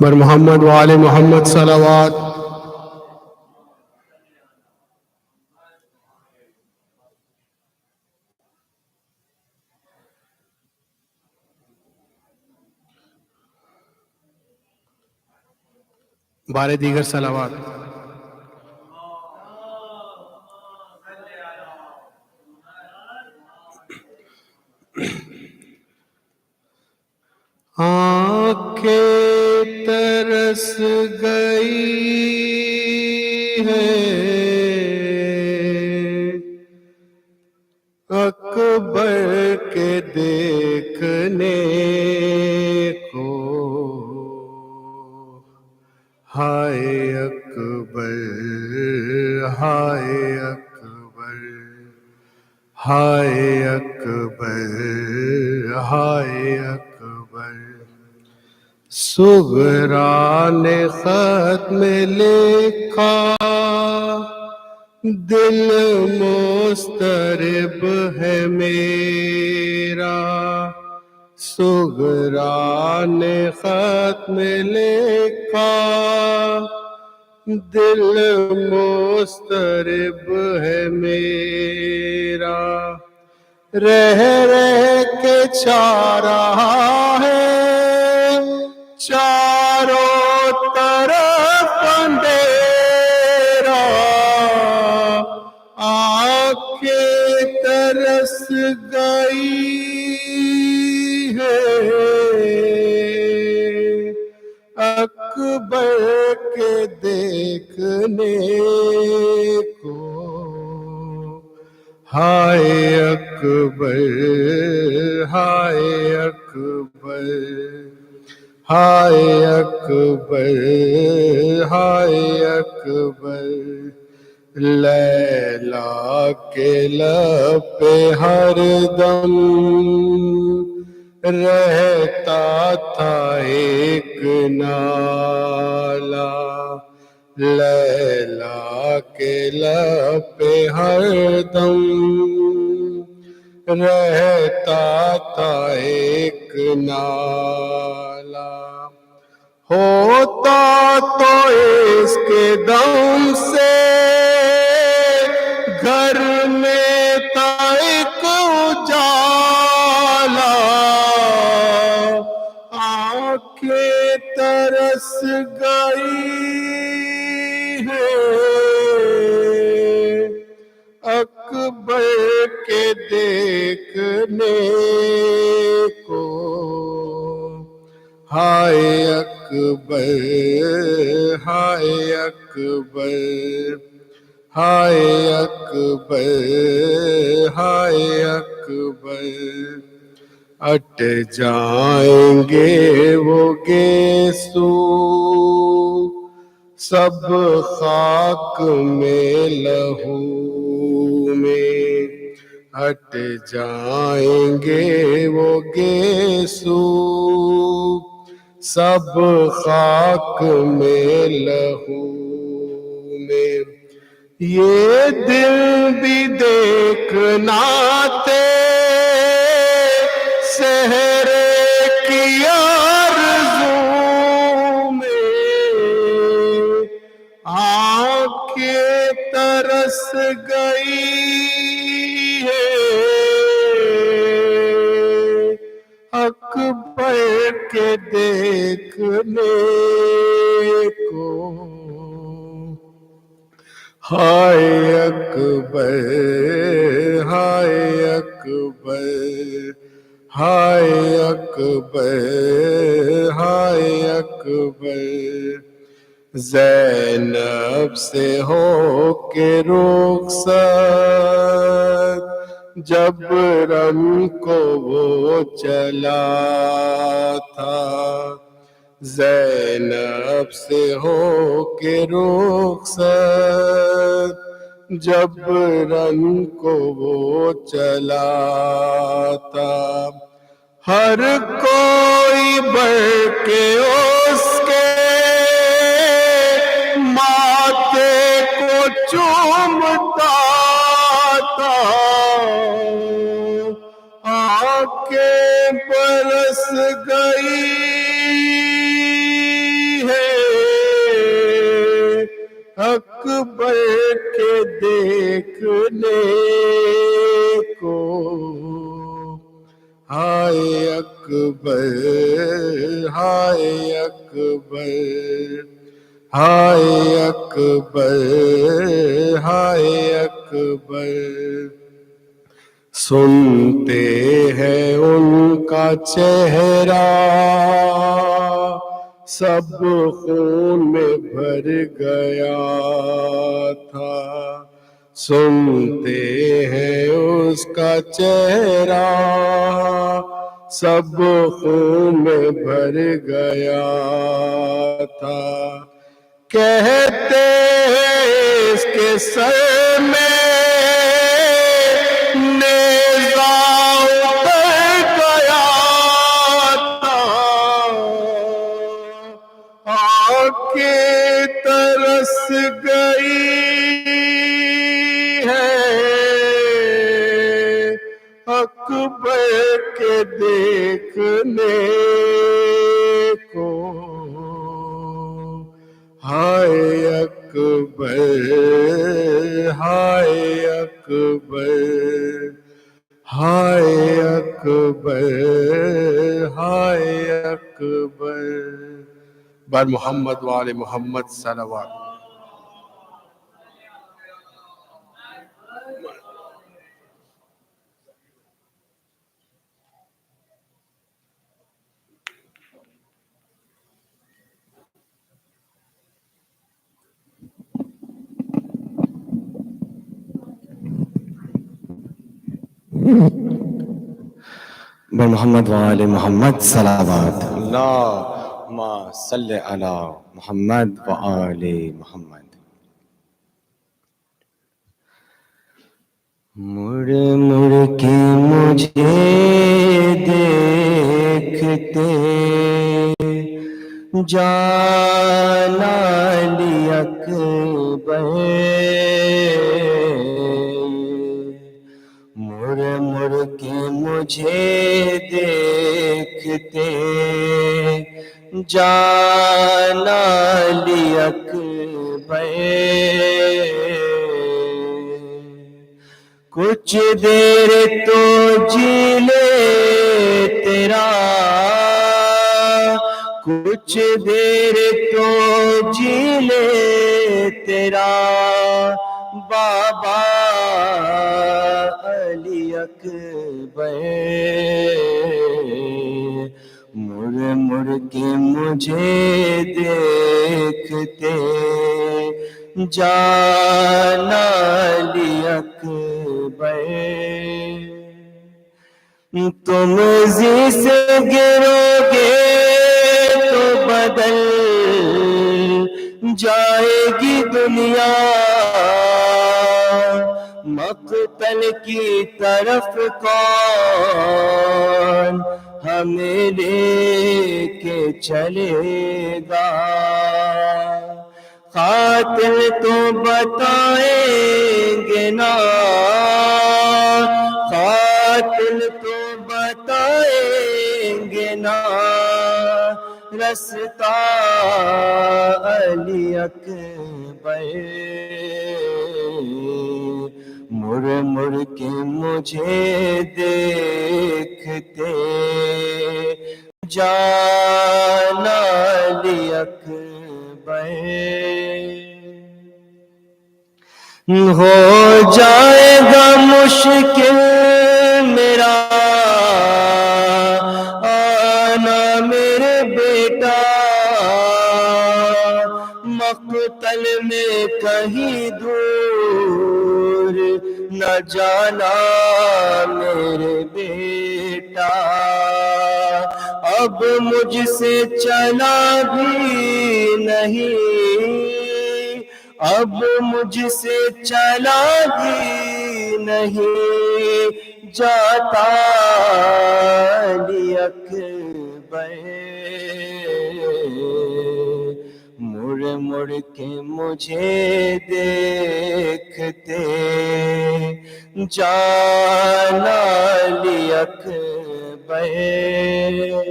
بر محمد وآل محمد صلوات. بارے دیگر صلوات. آنکھیں ترس گئی ہے اکبر کے دیکھنے کو. ہائے اکبر ہائے اکبر ہائے اکبر ہائے اکبر. صغرا نے خط میں لکھا دل مضطرب ہے میرا. صغرا نے خط میں لکھا دل مضطرب ہے میرا. رہ رہ کے چاہ رہا ہے چاروں طرف اندھیرا. آنکھیں ترس گئی ہے اکبر کے دیکھنے کو. ہائے اکبر ہائے اکبر ہائے اکبر ہائے اکبر. لیلا کے لب پہ ہر دم رہتا تھا ایک نالہ. لیلا کے لب پہ ہر دم رہتا تھا ایک نالہ. ہوتا تو اس کے دم سے گھر میں تھا ایک اجالا. آنکھیں ترس گئی ہے اکبر کے دیکھنے کو. ہائے اکبر ہائے اکبر ہائے اکبر ہائے اکبر. اٹ جائیں گے وہ گیسو سب خاک میں لہو میں. ہٹ جائیں گے وہ گیسو سب خاک میں لہو میں. یہ دل بھی دیکھنا تھے سحرے کی آرزو میں. آنکھیں ترس گئی ہے اکبر کے دیکھنے کو. ہائے اکبر ہائے اکبر ہائے اکبر ہائے اکبر. زینب سے ہو کے رخصت جب رن کو وہ چلا تھا. زینب سے ہو کے رخصت جب رن کو وہ چلا تھا. ہر کوئی بڑھ کے اس کے ماتھے کو چومتا تھا. आंखें बरस गई है अकबर के देखने को। हाय अकबर, हाय अकबर, हाय अकबर, हाय अकबर। सुनते हैं उनका चेहरा सब खून में भर गया था। सुनते हैं उसका चेहरा सब खून में भर गया था। कहते हैं इसके सर में नेज़ा उतर गया था। आंखें तरस गई है अकबर के देखने को। हाय अकबर, हाय अकबर, हाय अकबर, हाय अकबर। बर मोहम्मद वाले मोहम्मद सलवात। बर मोहम्मद वाले मोहम्मद सलावत। अल्लाहुम्मा सल्ली अला मोहम्मद व आले मोहम्मद। मुड़ मुड़ के मुझे देखते जाना ली अकबर। मुड़ मुड़ के मुझे देखते जाना ली अकबर। कुछ देर तो जी ले तेरा, कुछ देर तो जी ले तेरा बाबा अली अकबर। मुड़ मुड़ के मुझे देखते जाना ली अकबर। तुम जी से गिरोगे तो बदल जाएगी दुनिया। मक़तल की तरफ कौन हमें लेके चलेगा। कातिल तो बताएंगे ना, कातिल तो बताएंगे ना रास्ता अली अकबर। मुड़ मुड़ के मुझे देखते जाना ली अकबर। हो जाएगा मुश्किल मेरा आना मेरे बेटा। मक़तल में कहीं दूर न जाना मेरे बेटा। अब मुझसे चला भी नहीं, अब मुझसे चला भी नहीं जाता अली अकबर। मुड़ मुड़ के मुझे देखते जाना ली अकबर। اکبر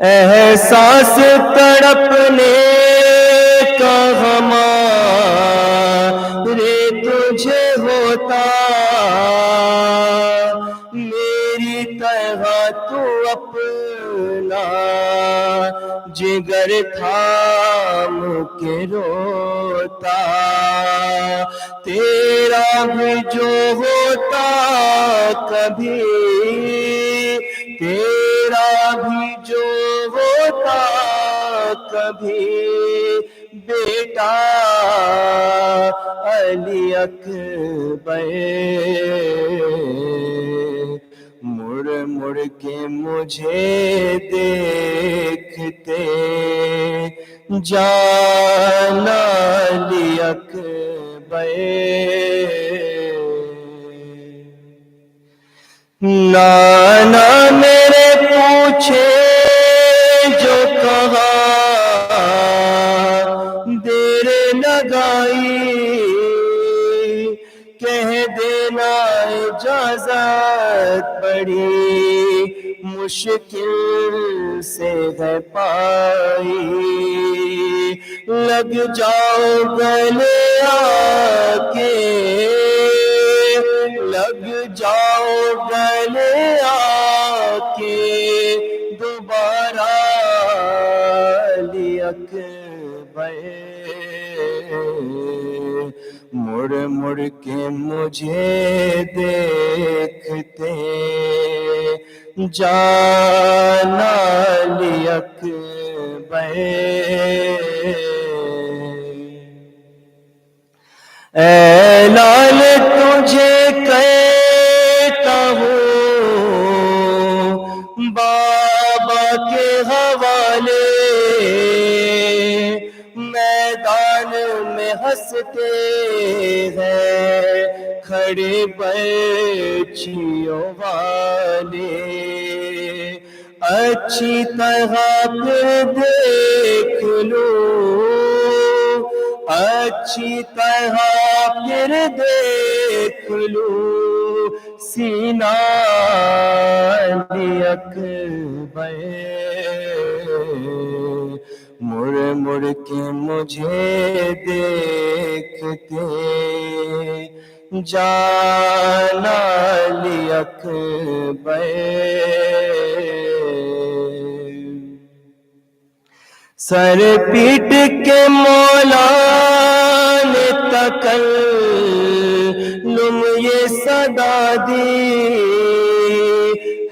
احساس تڑپنے کا ہمارے تجھے ہوتا میری طرح تو اپنا جگر تھام کے روتا تیرا بھی جو ہوتا کبھی تیرا بھی جو ہوتا کبھی بیٹا علی اکبر مڑ مڑ کے مجھے دیکھتے جانا علی اکبر نانا میرے پوچھے جو کہا دیر لگائی کہہ دینا اجازت بڑی مشکل سے ہے پائی لگ جاؤ گلے آ کے لگ جاؤ گلے آ کے دوبارہ علی اکبر مڑ مڑ کے مجھے دیکھتے جانا علی اکبر اے لال تجھے کہتا ہوں بابا کے حوالے میدان میں ہنستے ہیں کھڑے بچیوں والے اچھی طرح پھر دیکھ لو اچھی طرح پھر دیکھ لو سینہ علی اکبر مڑ مڑ کے مجھے دیکھتے جانا علی اکبر سر پیٹ کے مولا نے تکلم یہ صدا دی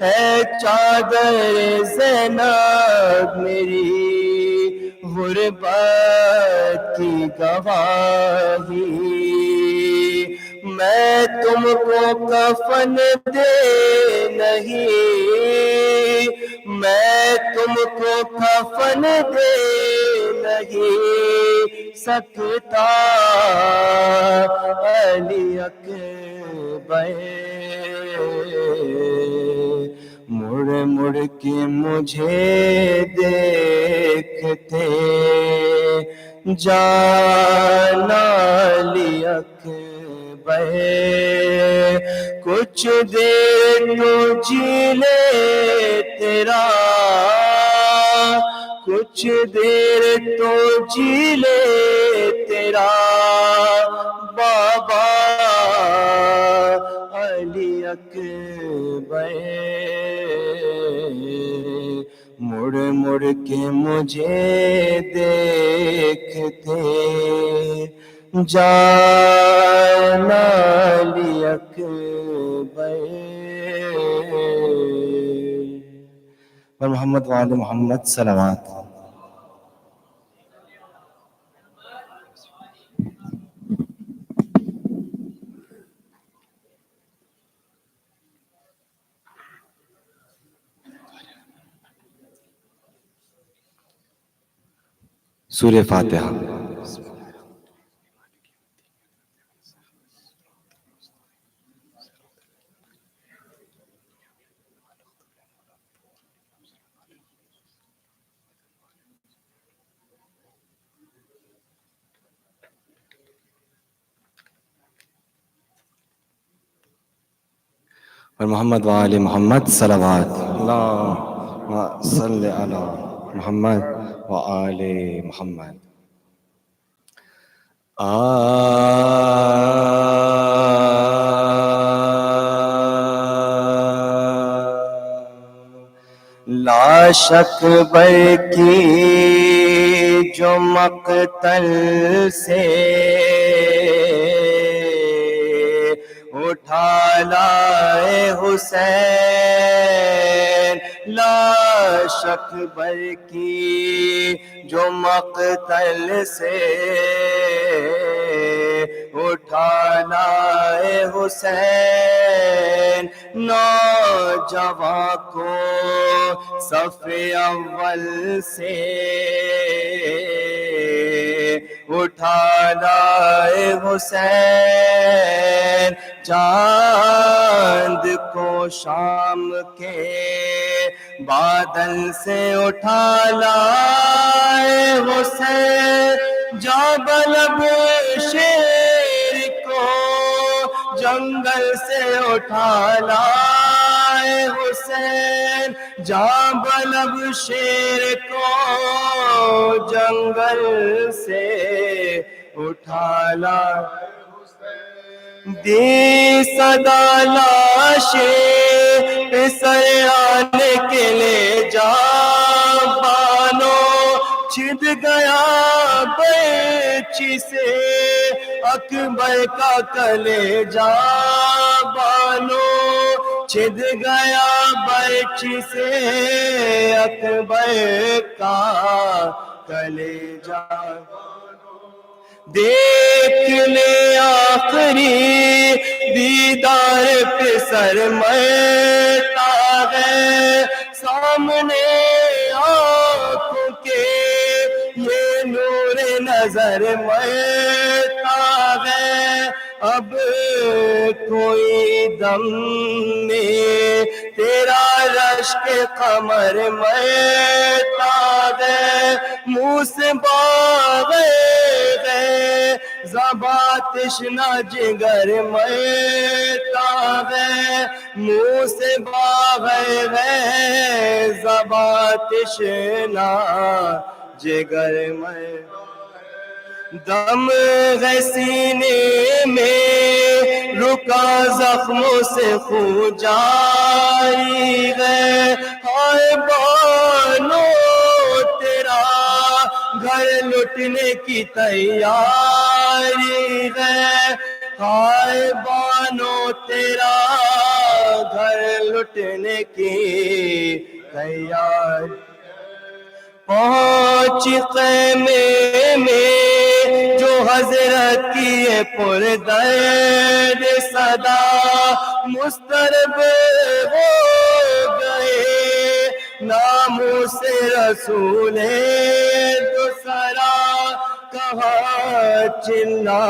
ہے چادر زینب میری غربت کی گواہی میں تم کو کفن دے نہیں میں تم کو کفن دے نہیں سکتا علی اکبر مڑ مڑ کے مجھے دیکھتے جانا علی اکبر کچھ دیر تو جی لے تیرا کچھ دیر تو جی لے تیرا بابا علی اکبر مڑ مڑ کے مجھے دیکھتے جانا علی اکبر اور محمد وآل محمد صلوات سورہ فاتحہ اور محمد و آل محمد صلوات اللہم صلی علی محمد و آل محمد. لاش اکبر کی جو مقتل سے اٹھا لائے حسین، لاش اکبر کی جو مقتل سے اٹھا لائے حسین، نوجوان کو صف اول سے اٹھا لائے حسین، چاند کو شام کے بادل سے اٹھا لائے حسین، جابلب شیر کو جنگل سے اٹھا لائے حسین، جابلب شیر کو جنگل سے اٹھا لائے، دی صدا لاشیں پہ سر آنے کے لے جا بانو، چھد گیا برچی سے اکبر کا کلیجہ بانو، چھد گیا برچی سے اکبر کا کلیجہ، دیکھ لے آخری دیدار پہ سر مرتا ہے، سامنے آنکھوں کے یہ نور نظر مرتا ہے، اب کوئی دم میں تیرا رشک قمر مرتا ہے، منہ سے باغے زباں تشنا جگر مرتا ہے، منہ سے باغے زباں تشنا جگر مرتا ہے، دم ہے سینے میں رکا زخموں سے خون جاری ہے، ہائے بانو تیرا گھر لٹنے کی تیاری ہے، ہائے بانو تیرا گھر لٹنے کی تیاری، پہنچی خیمے میں جو حضرت کی پردرد صدا، مضطرب ہو گئے ناموں سے رسول دوسرا، کہاں چلا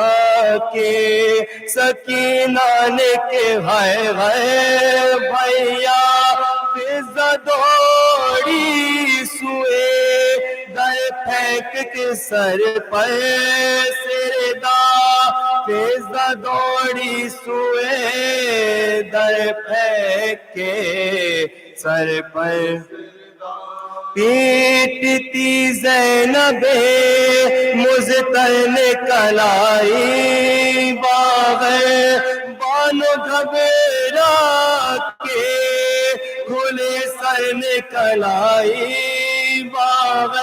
کے سکینہ نے کہ ہے بھیا، فضا دوڑی سوئے در پھینک کے سر پر سردا، فضا دوڑی سوئے در پھینک کے سر پر، پیٹتی زینب مزتر نے کلائی باغ، بانو گھبرا کے کھلے سر نے کلائی باغ،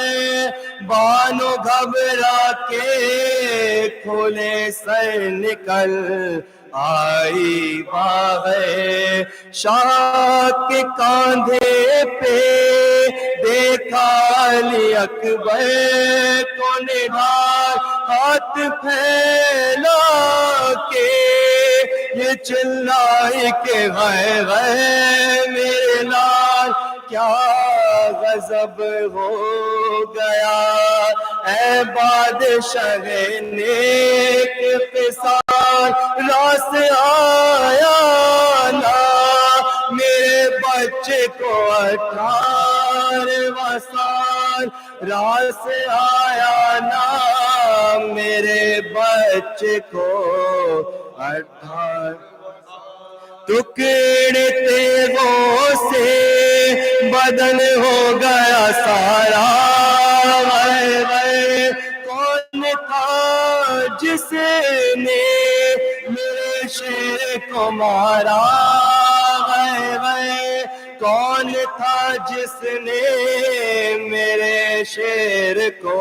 بانو گھبرا کے کھلے سر نکل آئی باغ، شاہ کے کاندھے پہ دیکھا علی اکبر کو نڈھال، ہاتھ پھیلا کے یہ چلائی کہ غیر میرے لال، کیا غضب ہو گیا اے بادشاہ نیک خصال، راس آیا نا میرے بچے کو 18واں سال، راس آیا نا میرے بچے کو 18، ٹکڑے تیغوں سے بدن ہو گیا سارا، کون تھا جس نے میرے شیر کو مارا، کون تھا جس نے میرے شیر کو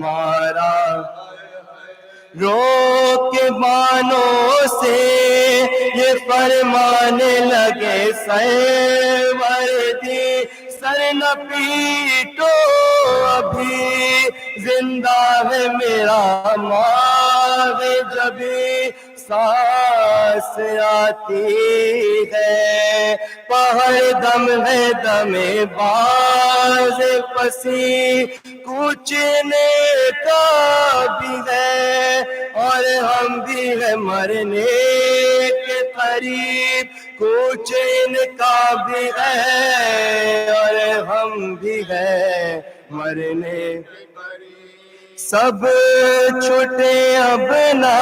مارا، رو کے بانوں سے یہ فرمانے لگے سروردی سر نہ پیٹو ابھی زندہ ہے میرا ماں، جبھی سانس آتی ہے پہر دم ہے دم باز پسی کوچنے کا بھی ہے اور ہم بھی ہے مرنے کے قریب، کوچنے کا بھی ہے اور ہم بھی ہے مرنے، سب چھوٹے اب نہ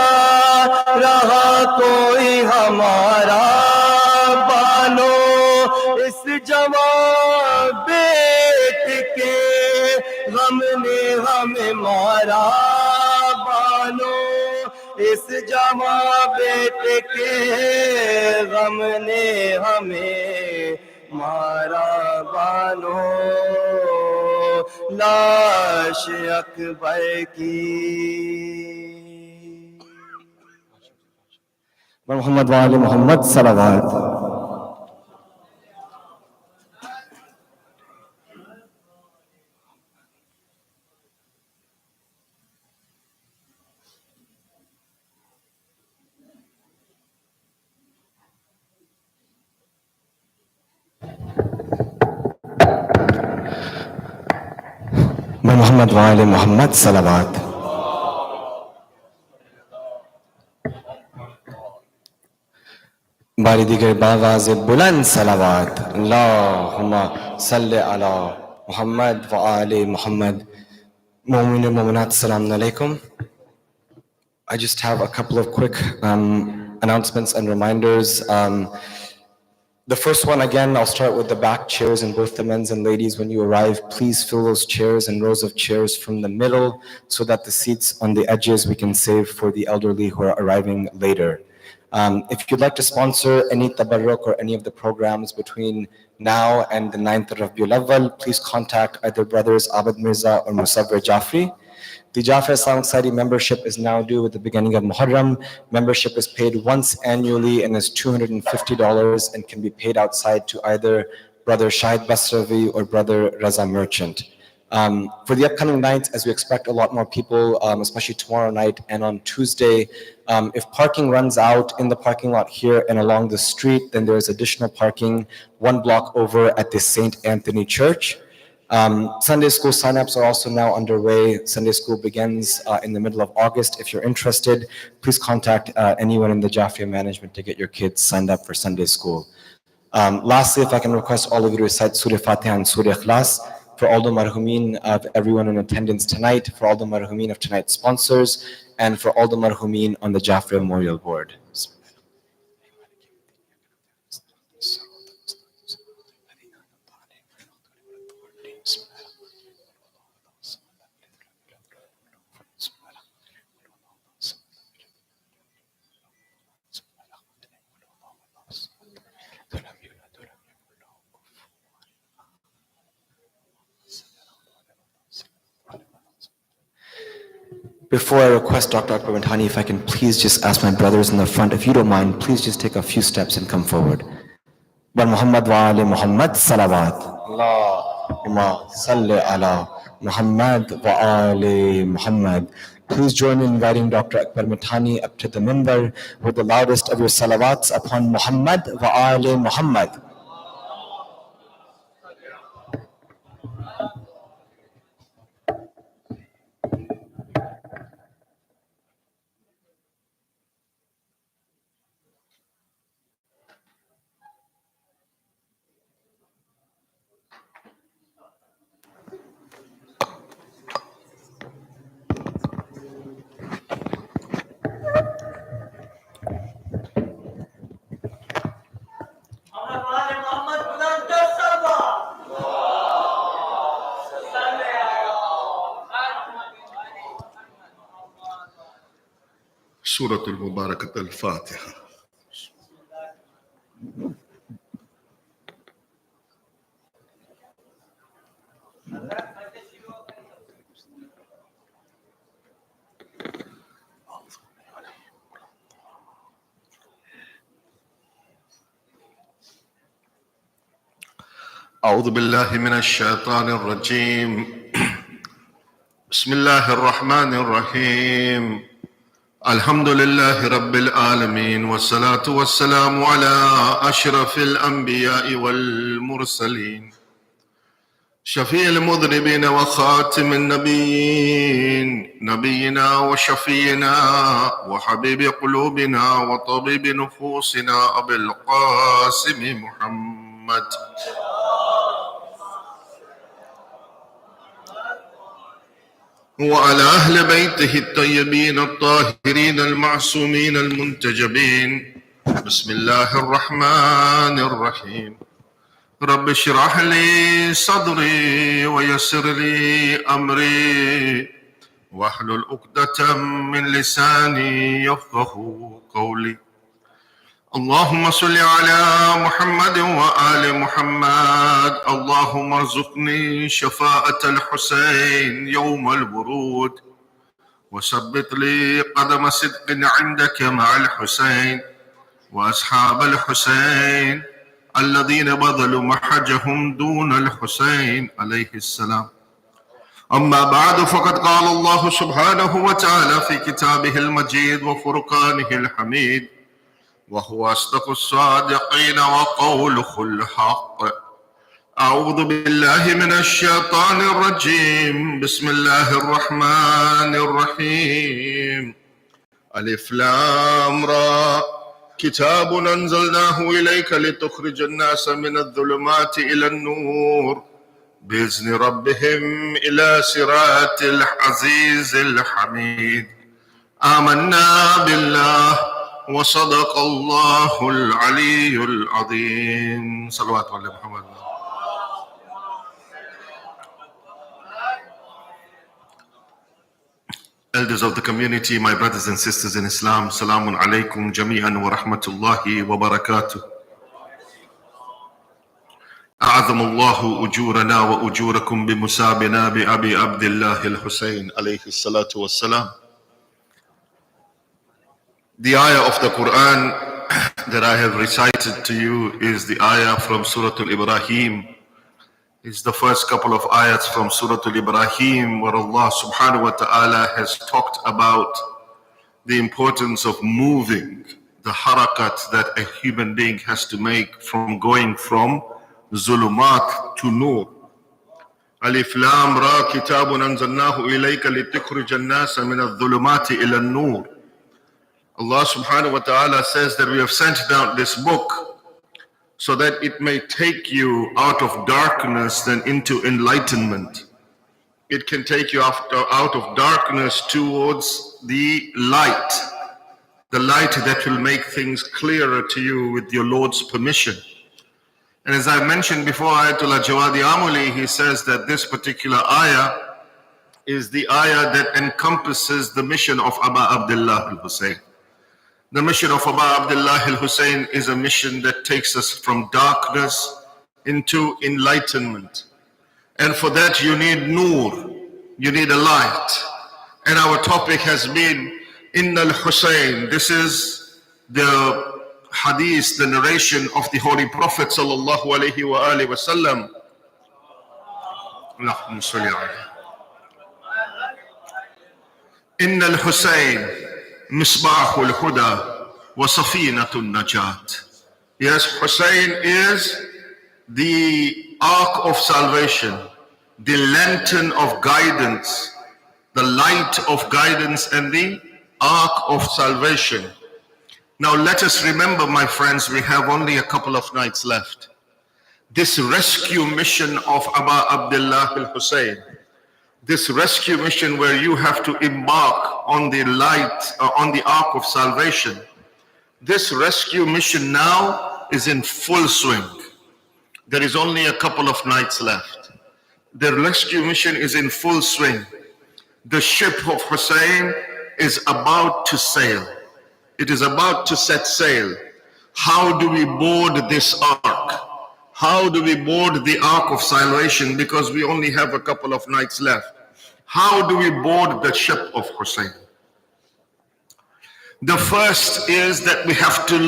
رہا کوئی ہمارا، بانو اس جوان بیٹ کے غم نے ہمیں مارا، بانو اس جوان بیٹ کے غم نے ہمیں مارا، بانو لاش اکبر کی۔ محمد وآل محمد صلوات۔ محمد وآل محمد صلوات۔ باری دیگر باواز بلند صلوات، اللہم صلی علی محمد وآل محمد۔ مومن و مومنات السلام علیکم۔ I just have a couple of quick announcements and reminders. The first one, again, I'll start with the back chairs in both the men's and ladies. When you arrive, please fill those chairs and rows of chairs from the middle so that the seats on the edges we can save for the elderly who are arriving later. If you'd like to sponsor any tabarruk or any of the programs between now and the 9th of Rabiul Awwal, please contact either brothers Abid Mirza or Musawwir Jafri. The Jafri Islamic Society membership is now due at the beginning of Muharram. Membership is paid once annually and is $250 and can be paid outside to either Brother Shahid Basravi or Brother Raza Merchant. For the upcoming nights, as we expect a lot more people, especially tomorrow night and on Tuesday, if parking runs out in the parking lot here and along the street, then there is additional parking 1 block over at the St. Anthony Church. Sunday school signups are also now underway. Sunday school begins in the middle of August. If you're interested, please contact anyone in the Jafria management to get your kids signed up for Sunday school. Lastly, if I can request all of you to recite Surah Fatiha and Surah Ikhlas for all the marhumeen of everyone in attendance tonight, for all the marhumeen of tonight's sponsors, and for all the marhumeen on the Jafria Memorial Board. Before I request Dr. Akber Mithani, if I can please just ask my brothers in the front, if you don't mind, please just take a few steps and come forward. Wa Muhammad wa ali Muhammad salawat. Allahumma salli ala Muhammad wa ali Muhammad. Please join in inviting Dr. Akber Mithani up to the minbar with the loudest of your salawats upon Muhammad wa ali Muhammad. Surah Al-Mubarakat Al-Fatiha. أعوذ بالله من الشيطان الرجيم. بسم الله الرحمن الرحيم. الحمد لله رب العالمين، والصلاة والسلام على أشرف الأنبياء والمرسلين، شفيع المذنبين وخاتم النبيين، نبينا وشفينا وحبيب قلوبنا وطبيب نفوسنا أبي القاسم محمد وعلى أهل بيته الطيبين الطاهرين المعصومين المنتجبين. بسم الله الرحمن الرحيم. رب اشرح لي صدري ويسر لي أمري واحلل عقدة من لساني يفقه قولي. اللهم صل على محمد وآل محمد. اللهم ارزقني شفاعة الحسين يوم الورود، وثبت لي قدم صدق عندك مع الحسين وأصحاب الحسين الذين بذلوا محجهم دون الحسين عليه السلام. أما بعد، فقد قال الله سبحانه وتعالى في كتابه المجيد وفرقانه الحميد: وهو أصدق الصادقين وقوله الحق. أعوذ بالله من الشيطان الرجيم. بسم الله الرحمن الرحيم. ألف لام را، كتاب أنزلناه إليك لتخرج الناس من الظلمات إلى النور بإذن ربهم إلى صراط العزيز الحميد. آمنا بالله وصدق الله العلي العظيم. صلوات على محمد. Elders of the community, my brothers and sisters in Islam, Salamun alaykum jami'an wa rahmatullahi wa barakatuh. أعظم الله أجورنا وأجوركم بمسابنا بأبي عبد الله الحسين عليه الصلاة والسلام. The ayah of the Quran that I have recited to you is the ayah from Surah Al-Ibrahim. It's the first couple of ayats from Surah Al-Ibrahim, where Allah subhanahu wa ta'ala has talked about the importance of moving, the harakat that a human being has to make from going from zulumat to nur. Alif lam ra, kitabun anzalnahu ilayka litukhrija an-nasa min adh-dhulumati ila an-nur. Allah subhanahu wa ta'ala says that we have sent down this book so that it may take you out of darkness and into enlightenment. It can take you out of darkness towards the light that will make things clearer to you with your Lord's permission. And as I mentioned before, Ayatollah Jawadi Amuli, he says that this particular ayah is the ayah that encompasses the mission of Aba Abdullah al-Hussein. The mission of Aba Abdullah al-Hussein is a mission that takes us from darkness into enlightenment. And for that you need nur, you need a light. And our topic has been Inna al-Hussein. This is the hadith, the narration of the Holy Prophet sallallahu alayhi wa alihi wa sallam. Inna al-Hussein Misbahul Huda wa Safinatun Najat. Yes, Hussein is the ark of salvation, the lantern of guidance, the light of guidance, and the ark of salvation. Now let us remember, my friends, we have only a couple of nights left. This rescue mission of Aba Abdullah al-Hussein, this rescue mission where you have to embark on the light, on the ark of salvation, this rescue mission now is in full swing. There is only a couple of nights left. The rescue mission is in full swing. The ship of Hussein is about to sail. It is about to set sail. How do we board this ark? How do we board the ark of salvation? Because we only have a couple of nights left. How do we board the ship of Hussein? The first is that we have to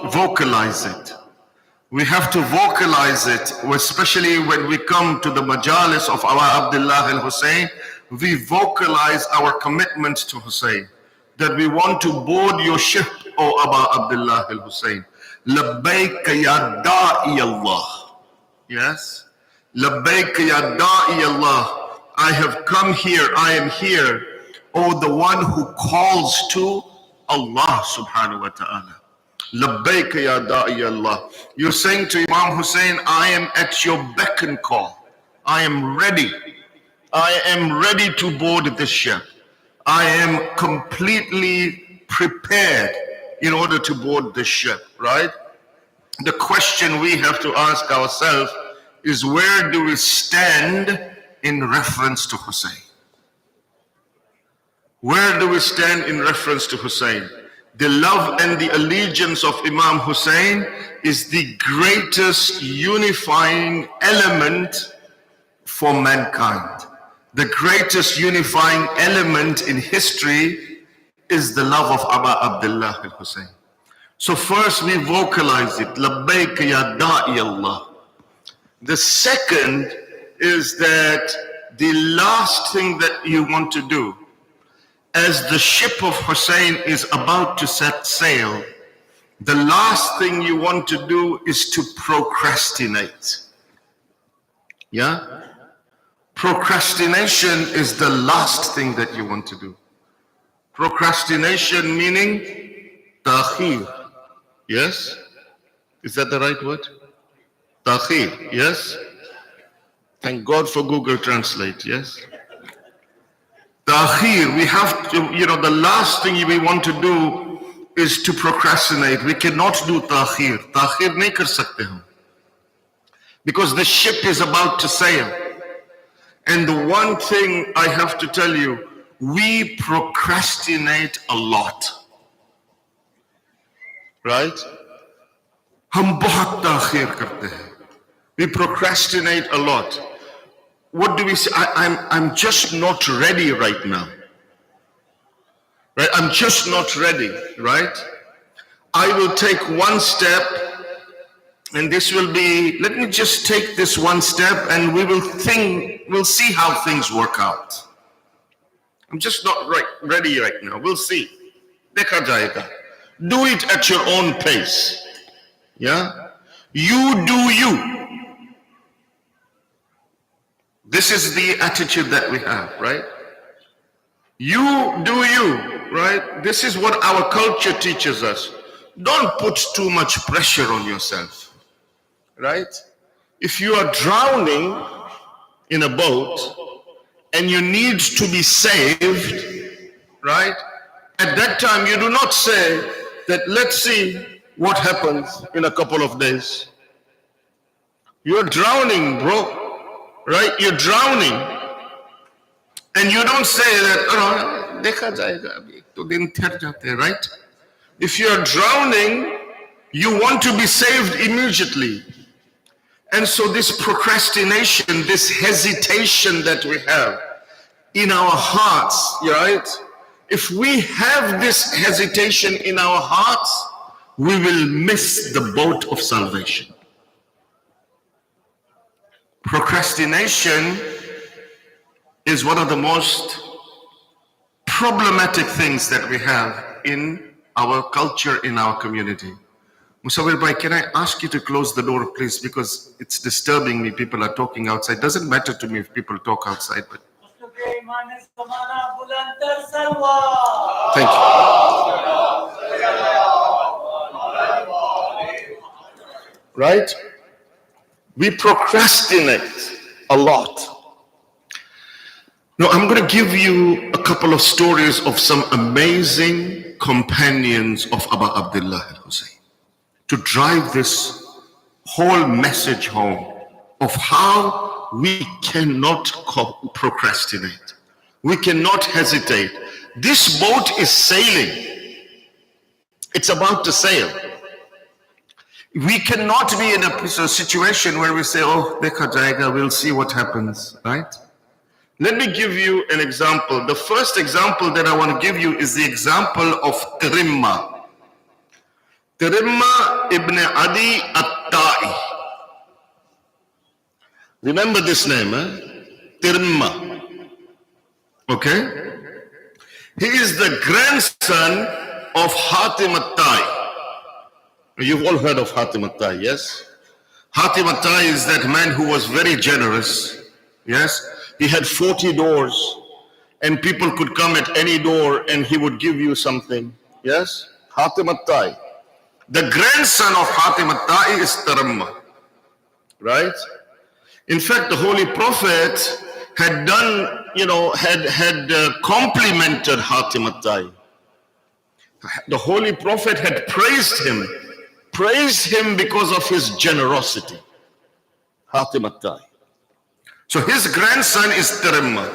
vocalize it. We have to vocalize it, especially when we come to the majalis of our Abdullah al-Hussein. We vocalize our commitment to Hussein, that we want to board your ship, O Aba Abdullah al-Hussein. Labbaik ya da'i Allah. Yes? Labbaik ya da'i Allah. I have come here, I am here, O the one who calls to Allah subhanahu wa ta'ala. Labbaik ya da'i Allah. You're saying to Imam Hussein, I am at your beck and call. I am ready. I am ready to board this ship. I am completely prepared in order to board this ship, right? The question we have to ask ourselves is, where do we stand in reference to Hussein? Where do we stand in reference to Hussein? The love and the allegiance of Imam Hussein is the greatest unifying element for mankind. The greatest unifying element in history is the love of Aba Abdullah al-Hussein. So first we vocalize it, Labbaik ya da'i Allah. The second is that the last thing that you want to do, as the ship of Hussein is about to set sail, the last thing you want to do is to procrastinate. Yeah? Procrastination is the last thing that you want to do. Procrastination meaning ta'khir. Yes? Is that the right word? Ta'khir, yes? Thank God for Google Translate, yes? Ta'khir, we have to, the last thing we want to do is to procrastinate. We cannot do ta'khir. Ta'khir nahi kar sakte hum. Because the ship is about to sail. And the one thing I have to tell you, we procrastinate a lot. Right? Hum bahut ta'khir karte hain. We procrastinate a lot. What do we say? I'm just not ready right now. Right? I'm just not ready, right? I will take one step, and this will be, let me just take this one step and we'll see how things work out. I'm just not ready right now. We'll see. Dekha jayega. Do it at your own pace. Yeah? You do you. This is the attitude that we have, right? You do you, right? This is what our culture teaches us. Don't put too much pressure on yourself, right? If you are drowning in a boat and you need to be saved, right? At that time, you do not say that, let's see what happens in a couple of days. You're drowning, bro. Right? You're drowning. And you don't say that, dekha jayega, abhi to din thir jate, right? If you're drowning, you want to be saved immediately. And so this procrastination, this hesitation that we have in our hearts, right? If we have this hesitation in our hearts, we will miss the boat of salvation. Procrastination is one of the most problematic things that we have in our culture, in our community. Musawir bhai, can I ask you to close the door, please? Because it's disturbing me. People are talking outside. Doesn't matter to me if people talk outside, but thank you. Right? We procrastinate a lot. Now, I'm going to give you a couple of stories of some amazing companions of Aba Abdullah al-Hussein to drive this whole message home of how we cannot procrastinate. We cannot hesitate. This boat is sailing. It's about to sail. We cannot be in a situation where we say, oh, dekha jayega, we'll see what happens, right? Let me give you an example. The first example that I want to give you is the example of Tirimma. Tirimma ibn Adi at-Ta'i. Remember this name, Tirimma. Okay? He is the grandson of Hatim at-Ta'i. You've all heard of Hatim at-Ta'i, yes? Hatim at-Ta'i is that man who was very generous, yes? He had 40 doors, and people could come at any door and he would give you something, yes? Hatim at-Ta'i. The grandson of Hatim at-Ta'i is Tirimma, right? In fact, the Holy Prophet had done, complimented Hatim at-Ta'i. The Holy Prophet had praised him because of his generosity. Hatim at-Ta'i. So his grandson is Tirimma.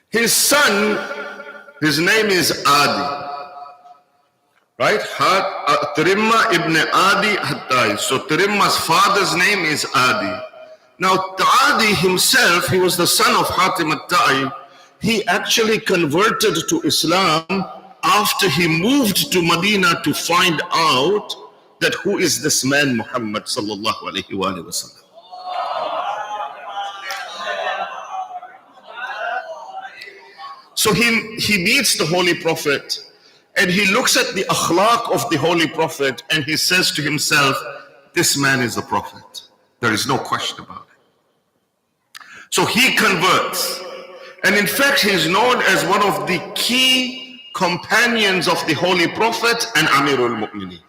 His son, his name is Adi. Right? Tirimma ibn Adi at-Ta'i. So Tirimma's father's name is Adi. Now Adi himself, he was the son of Hatim at-Ta'i. He actually converted to Islam after he moved to Medina to find out that who is this man Muhammad sallallahu alayhi wa sallam. So he meets the Holy Prophet and he looks at the akhlaq of the Holy Prophet and he says to himself, this man is a prophet. There is no question about it. So he converts. And in fact, he is known as one of the key companions of the Holy Prophet and Amirul Mu'mineen.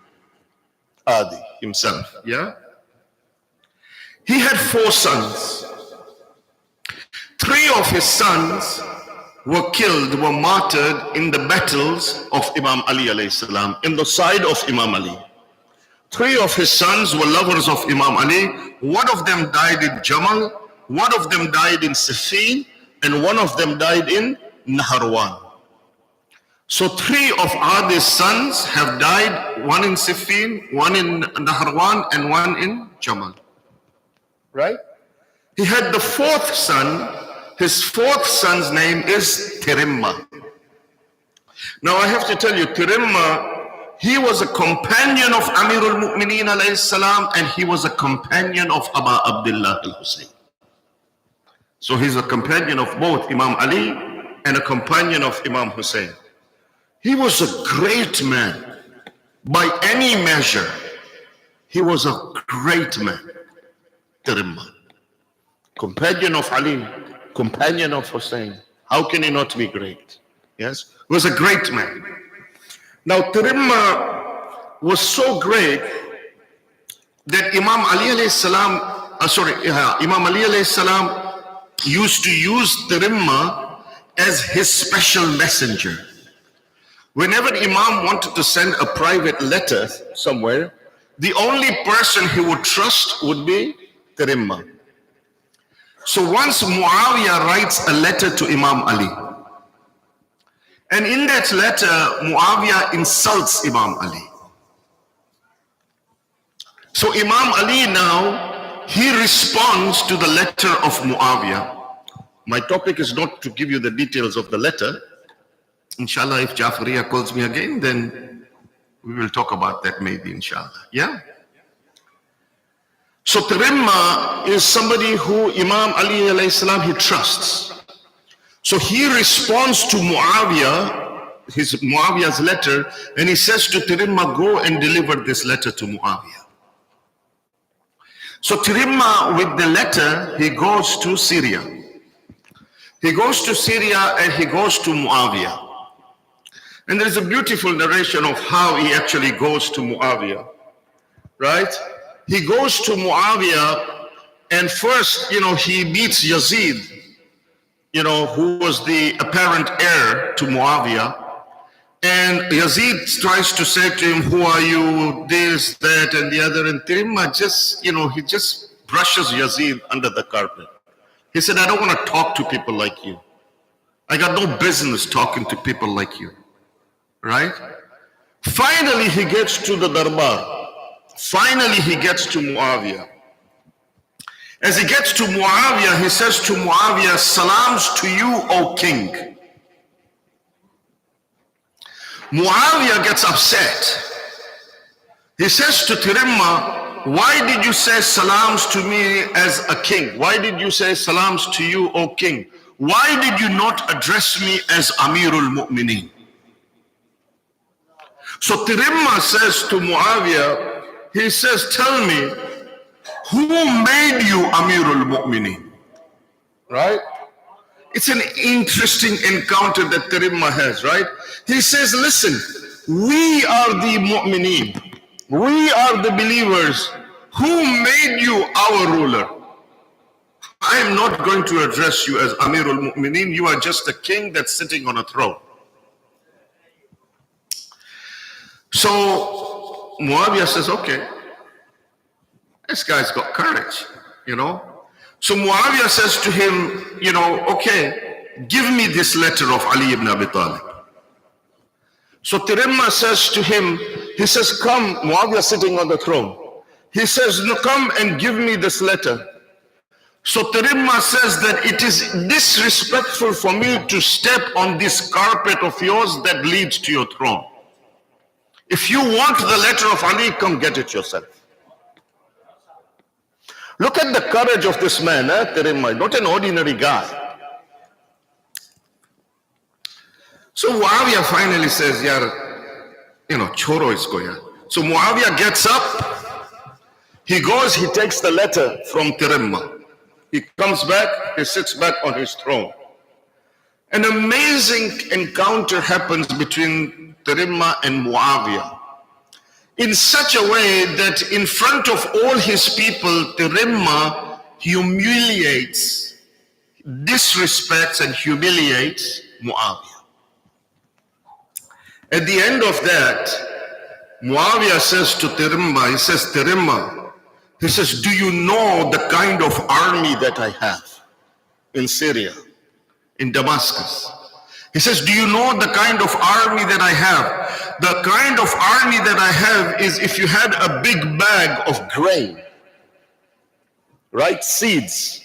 Adi himself, yeah? He had 4 sons. 3 of his sons were killed, were martyred in the battles of Imam Ali alayhi salam, in the side of Imam Ali. 3 of his sons were lovers of Imam Ali. One of them died in Jamal, one of them died in Siffin, and one of them died in Naharwan. So 3 of Adi's sons have died, one in Siffin, one in Naharwan, and one in Jamal. Right? He had the 4th son. His 4th son's name is Tirimma. Now I have to tell you, Tirimma, he was a companion of Amirul Mu'mineen alayhi salam, and he was a companion of Aba Abdullah al-Hussein. So he's a companion of both Imam Ali and a companion of Imam Hussein. He was a great man. By any measure, he was a great man. Tirimma. Companion of Ali, companion of Hussein. How can he not be great? Yes? He was a great man. Now Tirimma was so great that Imam Ali alayhi salam, Imam Ali alayhi salam used to use Tirimma as his special messenger. Whenever Imam wanted to send a private letter somewhere, the only person he would trust would be Tirimma. So once Muawiyah writes a letter to Imam Ali, and in that letter, Muawiyah insults Imam Ali. So Imam Ali now, he responds to the letter of Muawiyah. My topic is not to give you the details of the letter. Inshallah, if Jafariya calls me again, then we will talk about that maybe, inshallah. Yeah? So Tirimma is somebody who Imam Ali alayhi salam, he trusts. So he responds to Muawiyah's letter, and he says to Tirimma, go and deliver this letter to Muawiyah. So Tirimma, with the letter, he goes to Syria. He goes to Syria and he goes to Muawiyah. And there is a beautiful narration of how he actually goes to Muawiyah, right? He goes to Muawiyah, and first, he meets Yazid, who was the apparent heir to Muawiyah. And Yazid tries to say to him, who are you, this, that, and the other. And Tirimma just, he just brushes Yazid under the carpet. He said, I don't want to talk to people like you. I got no business talking to people like you. Right? Finally, he gets to the Darbar. Finally, he gets to Muawiyah. As he gets to Muawiyah, he says to Muawiyah, "Salams to you, O king." Muawiyah gets upset. He says to Tirimma, "Why did you say salams to me as a king? Why did you say salams to you, O king? Why did you not address me as Amirul Mu'mineen?" So Tirimma says to Muawiyah, he says, "Tell me, who made you Amirul Mu'mineen?" Right? It's an interesting encounter that Tirimma has, right? He says, "Listen, we are the Mu'mineen. We are the believers. Who made you our ruler? I am not going to address you as Amirul Mu'mineen. You are just a king that's sitting on a throne." So Muawiyah says, "Okay, this guy's got courage, you know." So Muawiyah says to him, "Okay, give me this letter of Ali ibn Abi Talib." So Tirimma says to him, he says, "Come," Muawiyah sitting on the throne. He says, "No, come and give me this letter." So Tirimma says that it is disrespectful for me to step on this carpet of yours that leads to your throne. If you want the letter of Ali, come get it yourself. Look at the courage of this man, Tirimma, not an ordinary guy. So Muawiyah finally says, "Yaar, choro isko yaar." So Muawiyah gets up, he goes, he takes the letter from Tirimma. He comes back, he sits back on his throne. An amazing encounter happens between Tirimma and Muawiyah, in such a way that in front of all his people, Tirimma humiliates, disrespects and humiliates Muawiyah. At the end of that, Muawiyah says to Tirimma, he says, "Tirimma," he says, "do you know the kind of army that I have in Syria, in Damascus?" He says, "Do you know the kind of army that I have? The kind of army that I have is if you had a big bag of grain, right? Seeds."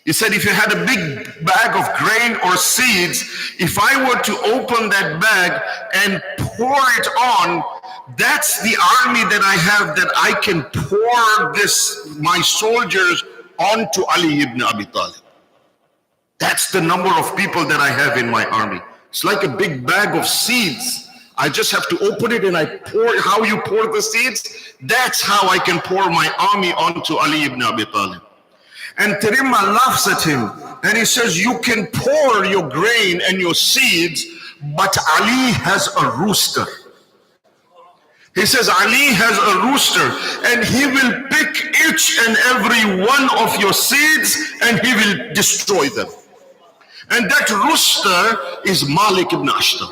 He said, "If you had a big bag of grain or seeds, if I were to open that bag and pour it on, that's the army that I have, that I can pour my soldiers onto Ali ibn Abi Talib. That's the number of people that I have in my army. It's like a big bag of seeds. I just have to open it and I pour. How you pour the seeds? That's how I can pour my army onto Ali ibn Abi Talib." And Tirimma laughs at him and he says, "You can pour your grain and your seeds, but Ali has a rooster." He says, "Ali has a rooster and he will pick each and every one of your seeds and he will destroy them. And that rooster is Malik ibn Ashra."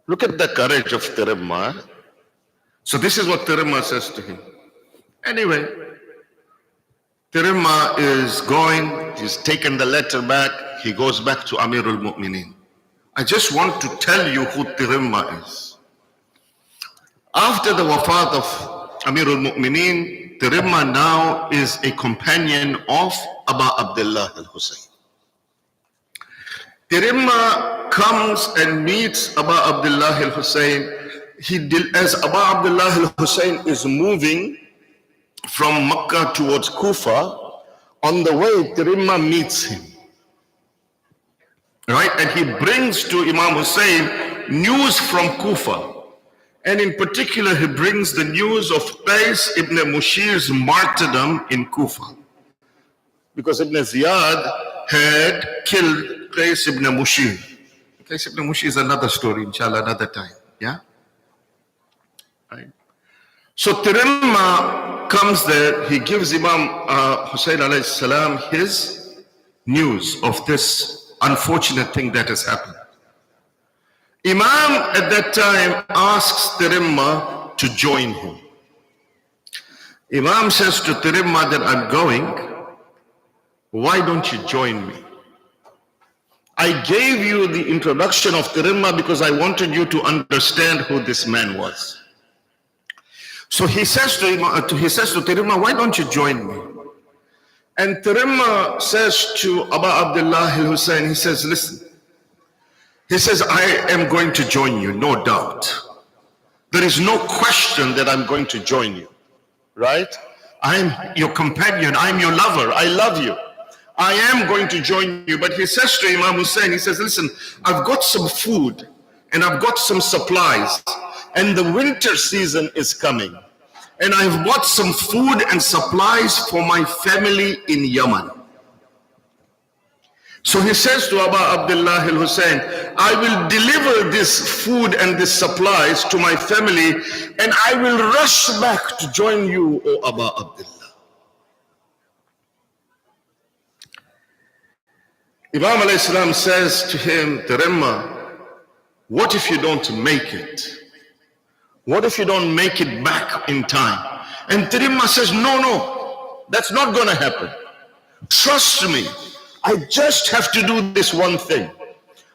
Look at the courage of Tirimma. So this is what Tirimma says to him. Anyway, Tirimma is going, he's taken the letter back, he goes back to Amirul Mu'mineen. I just want to tell you who Tirimma is. After the wafat of Amirul Mu'mineen, Tirimma now is a companion of Aba Abdullah al-Hussein. Tirimma comes and meets Aba Abdullah al-Hussein. As Aba Abdullah al-Hussein is moving from Makkah towards Kufa, on the way Tirimma meets him. Right? And he brings to Imam Hussein news from Kufa. And in particular, he brings the news of Qais ibn Mushir's martyrdom in Kufa. Because Ibn Ziyad had killed Qais ibn Mushir. Qais ibn Mushir is another story, inshallah, another time. Yeah? Right. So Tirimma comes there, he gives Imam Hussein alayhi salam his news of this unfortunate thing that has happened. Imam at that time asks Tirimma to join him. Imam says to Tirimma that I'm going, why don't you join me? I gave you the introduction of Tirimma because I wanted you to understand who this man was. So he says to Tirimma, why don't you join me? And Tirimma says to Abu Abdullah al-Hussein, he says, listen, he says, I am going to join you, no doubt. There is no question that I'm going to join you, right? I'm your companion, I'm your lover, I love you. I am going to join you. But he says to Imam Hussein, he says, listen, I've got some food and I've got some supplies and the winter season is coming. And I've bought some food and supplies for my family in Yemen. So he says to Abu Abdullah al-Hussein, I will deliver this food and this supplies to my family and I will rush back to join you, O Abu Abdullah. Imam alayhi salam says to him, Tirimma, what if you don't make it? What if you don't make it back in time? And Tirimma says, no, that's not going to happen. Trust me, I just have to do this one thing.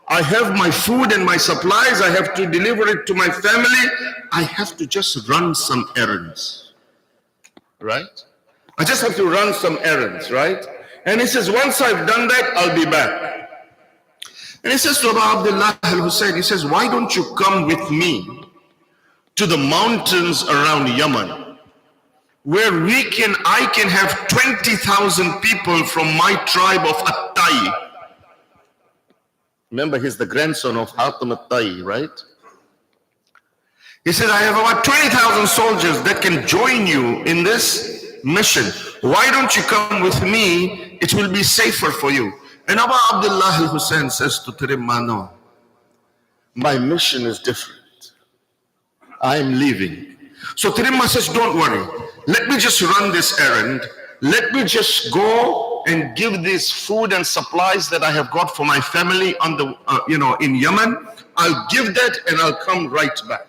I have my food and my supplies, I have to deliver it to my family, I have to just run some errands, right? I just have to run some errands, right? And he says, once I've done that, I'll be back. And he says to Abu Abdullah al-Hussein, he says, why don't you come with me to the mountains around Yemen, where I can have 20,000 people from my tribe of At-Tai. Remember, he's the grandson of Hatim At-Tai, right? He said, I have about 20,000 soldiers that can join you in this mission. Why don't you come with me? It will be safer for you. And Abu Abdullah al-Hussein says to Tirimma, no, my mission is different. I am leaving. So Tirimma says, don't worry. Let me just run this errand. Let me just go and give this food and supplies that I have got for my family on the, in Yemen. I'll give that and I'll come right back.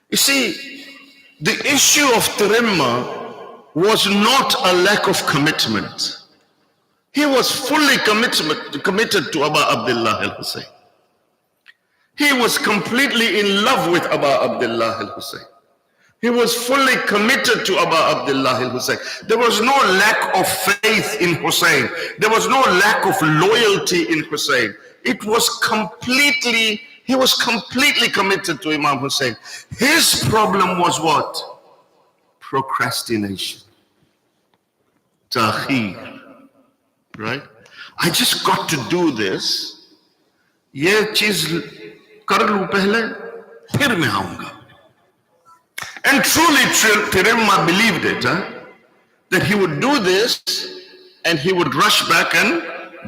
You see, the issue of Tirimma was not a lack of commitment. He was fully committed to Abu Abdullah al-Hussein. He was completely in love with Abu Abdullah al-Hussein. He was fully committed to Abu Abdullah al-Hussein. There was no lack of faith in Hussein. There was no lack of loyalty in Hussein. He was completely committed to Imam Hussein. His problem was what? Procrastination. Ta'khir. Right? I just got to do this. Ye cheez kar lu pehle, phir main aunga. And truly, Tirimma believed it, that he would do this and he would rush back and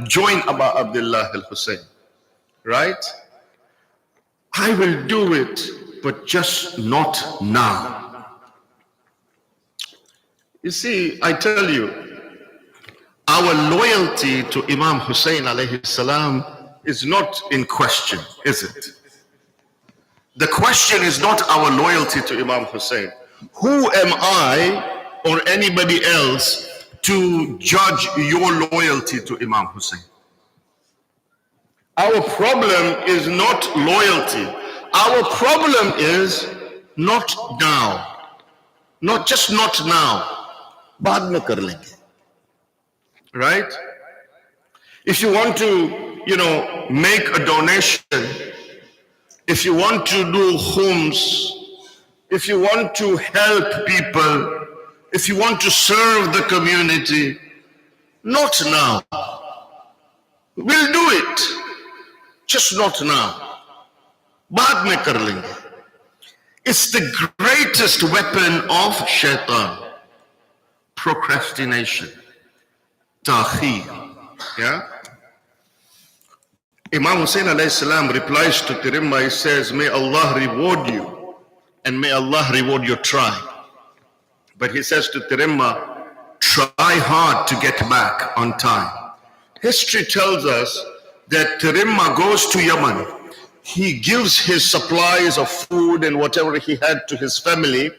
join Abu Abdullah al-Hussein. Right? I will do it, but just not now. You see, I tell you, our loyalty to Imam Hussein alayhi salam is not in question, is it? The question is not our loyalty to Imam Hussein. Who am I or anybody else to judge your loyalty to Imam Hussein? Our problem is not loyalty. Our problem is not now. Not just not now. Baad mein kar lenge. Right? If you want to, make a donation, if you want to do khums, if you want to help people, if you want to serve the community, not now. We'll do it, just not now. Baad mein kar lenge. It's the greatest weapon of shaitan. Procrastination. Ta'khir. Yeah? Imam Hussein alayhi salam replies to Tirimma, he says, may Allah reward you and may Allah reward your tribe. But he says to Tirimma, try hard to get back on time. History tells us that Tirimma goes to Yemen. He gives his supplies of food and whatever he had to his family.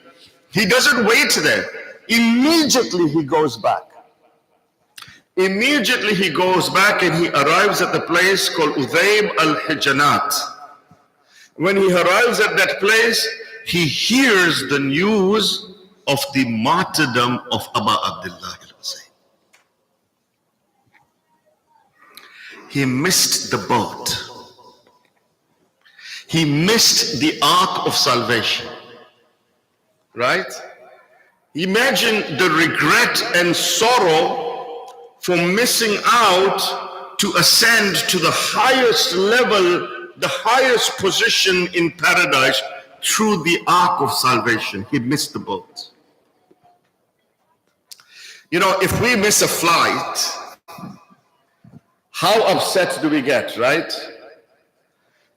He doesn't wait there. Immediately he goes back. Immediately he goes back and he arrives at the place called Udayb al-Hijanat. When he arrives at that place, he hears the news of the martyrdom of Abu Abdullah al-Husayn. He missed the boat. He missed the ark of salvation. Right? Imagine the regret and sorrow for missing out to ascend to the highest level, the highest position in paradise through the ark of salvation. He missed the boat. You know, if we miss a flight, how upset do we get, right?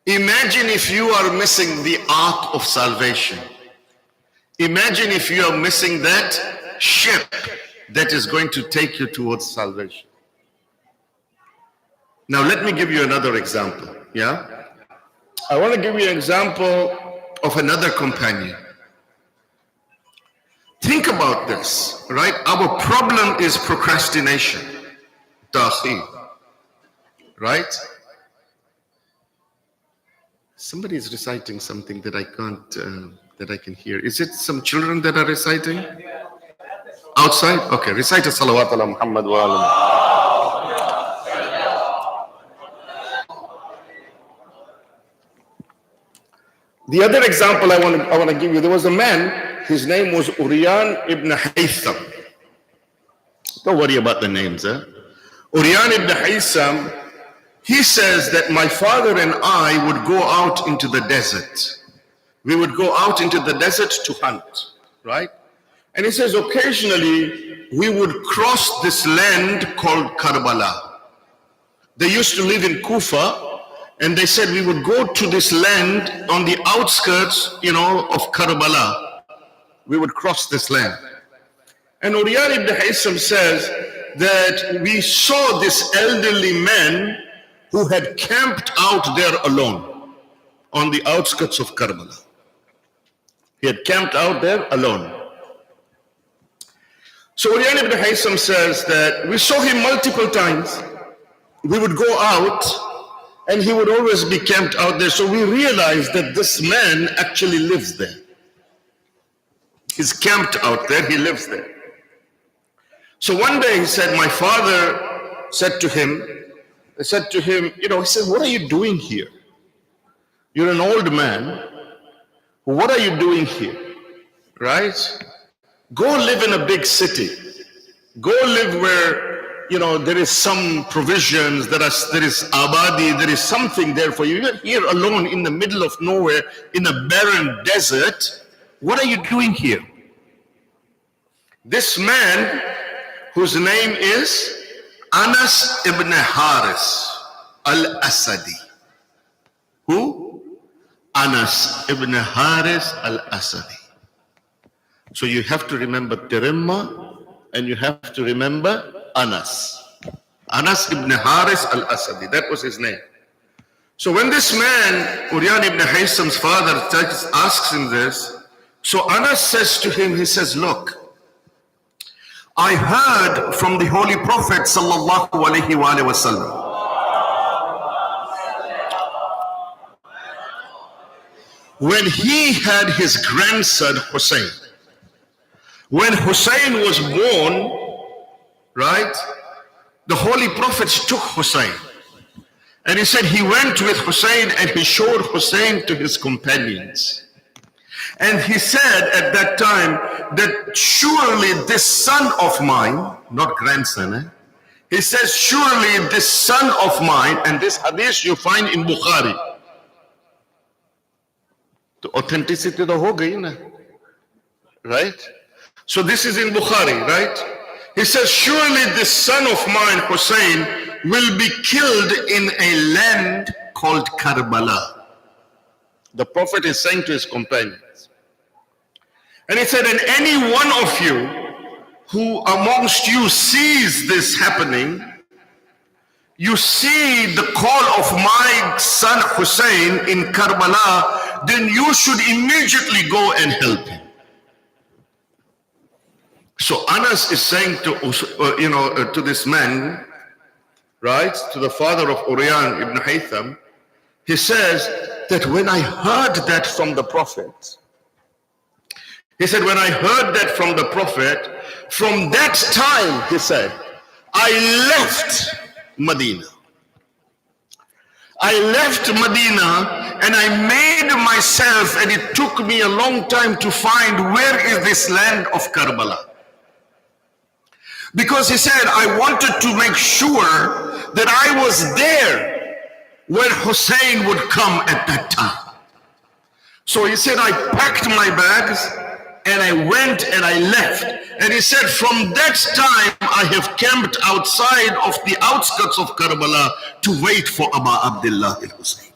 Imagine if you are missing the ark of salvation. Imagine if you are missing that ship that is going to take you towards salvation. Now let me give you another example, yeah? I want to give you an example of another companion. Think about this, right? Our problem is procrastination, ta'khir, right? Somebody is reciting something that I can't, that I can hear. Is it some children that are reciting? Outside? Okay, recite a salawat ala Muhammad wa ala. The other example I want to give you, there was a man, his name was Uryan ibn Haytham. Don't worry about the names, eh? Uryan ibn Haytham, he says that my father and I would go out into the desert. We would go out into the desert to hunt, right? And he says occasionally we would cross this land called Karbala. They used to live in Kufa, and they said we would go to this land on the outskirts, of Karbala. We would cross this land. And Uryan ibn Haytham says that we saw this elderly man who had camped out there alone on the outskirts of Karbala. He had camped out there alone. So Uryan ibn Haytham says that we saw him multiple times. We would go out and he would always be camped out there. So we realized that this man actually lives there. He's camped out there, he lives there. So one day he said, my father said to him, he said, what are you doing here? You're an old man. What are you doing here? Right? Go live in a big city. Go live where, there is some provisions, there is abadi, there is something there for you. You're here alone in the middle of nowhere, in a barren desert. What are you doing here? This man, whose name is Anas ibn Haris al-Asadi. Who? Anas ibn Haris al-Asadi. So you have to remember Tirimma and you have to remember Anas. Anas ibn Haris al-Asadi, that was his name. So when this man, Uryan ibn Haytham's father, asks him this, so Anas says to him, he says, look, I heard from the Holy Prophet sallallahu alaihi wasallam when he had his grandson Hussein. When Hussein was born, right, the Holy Prophet took Hussein. And he said he went with Hussein and he showed Hussein to his companions. And he said at that time that surely this son of mine, not grandson, he says surely this son of mine, and this hadith you find in Bukhari. The authenticity to ho gayi na, right? So this is in Bukhari, right? He says, surely this son of mine, Hussein, will be killed in a land called Karbala. The Prophet is saying to his companions. And he said, and any one of you who amongst you sees this happening, you see the call of my son Hussein in Karbala, then you should immediately go and help him. So Anas is saying to this man, right, to the father of Uryan ibn Haytham, he says that when I heard that from the Prophet, he said, when I heard that from the Prophet, from that time, he said, I left Medina. I left Medina and I made myself, and it took me a long time to find where is this land of Karbala. Because he said, I wanted to make sure that I was there when Hussein would come at that time. So he said, I packed my bags and I went and I left. And he said, from that time I have camped outside of the outskirts of Karbala to wait for Abu Abdullah al-Hussein.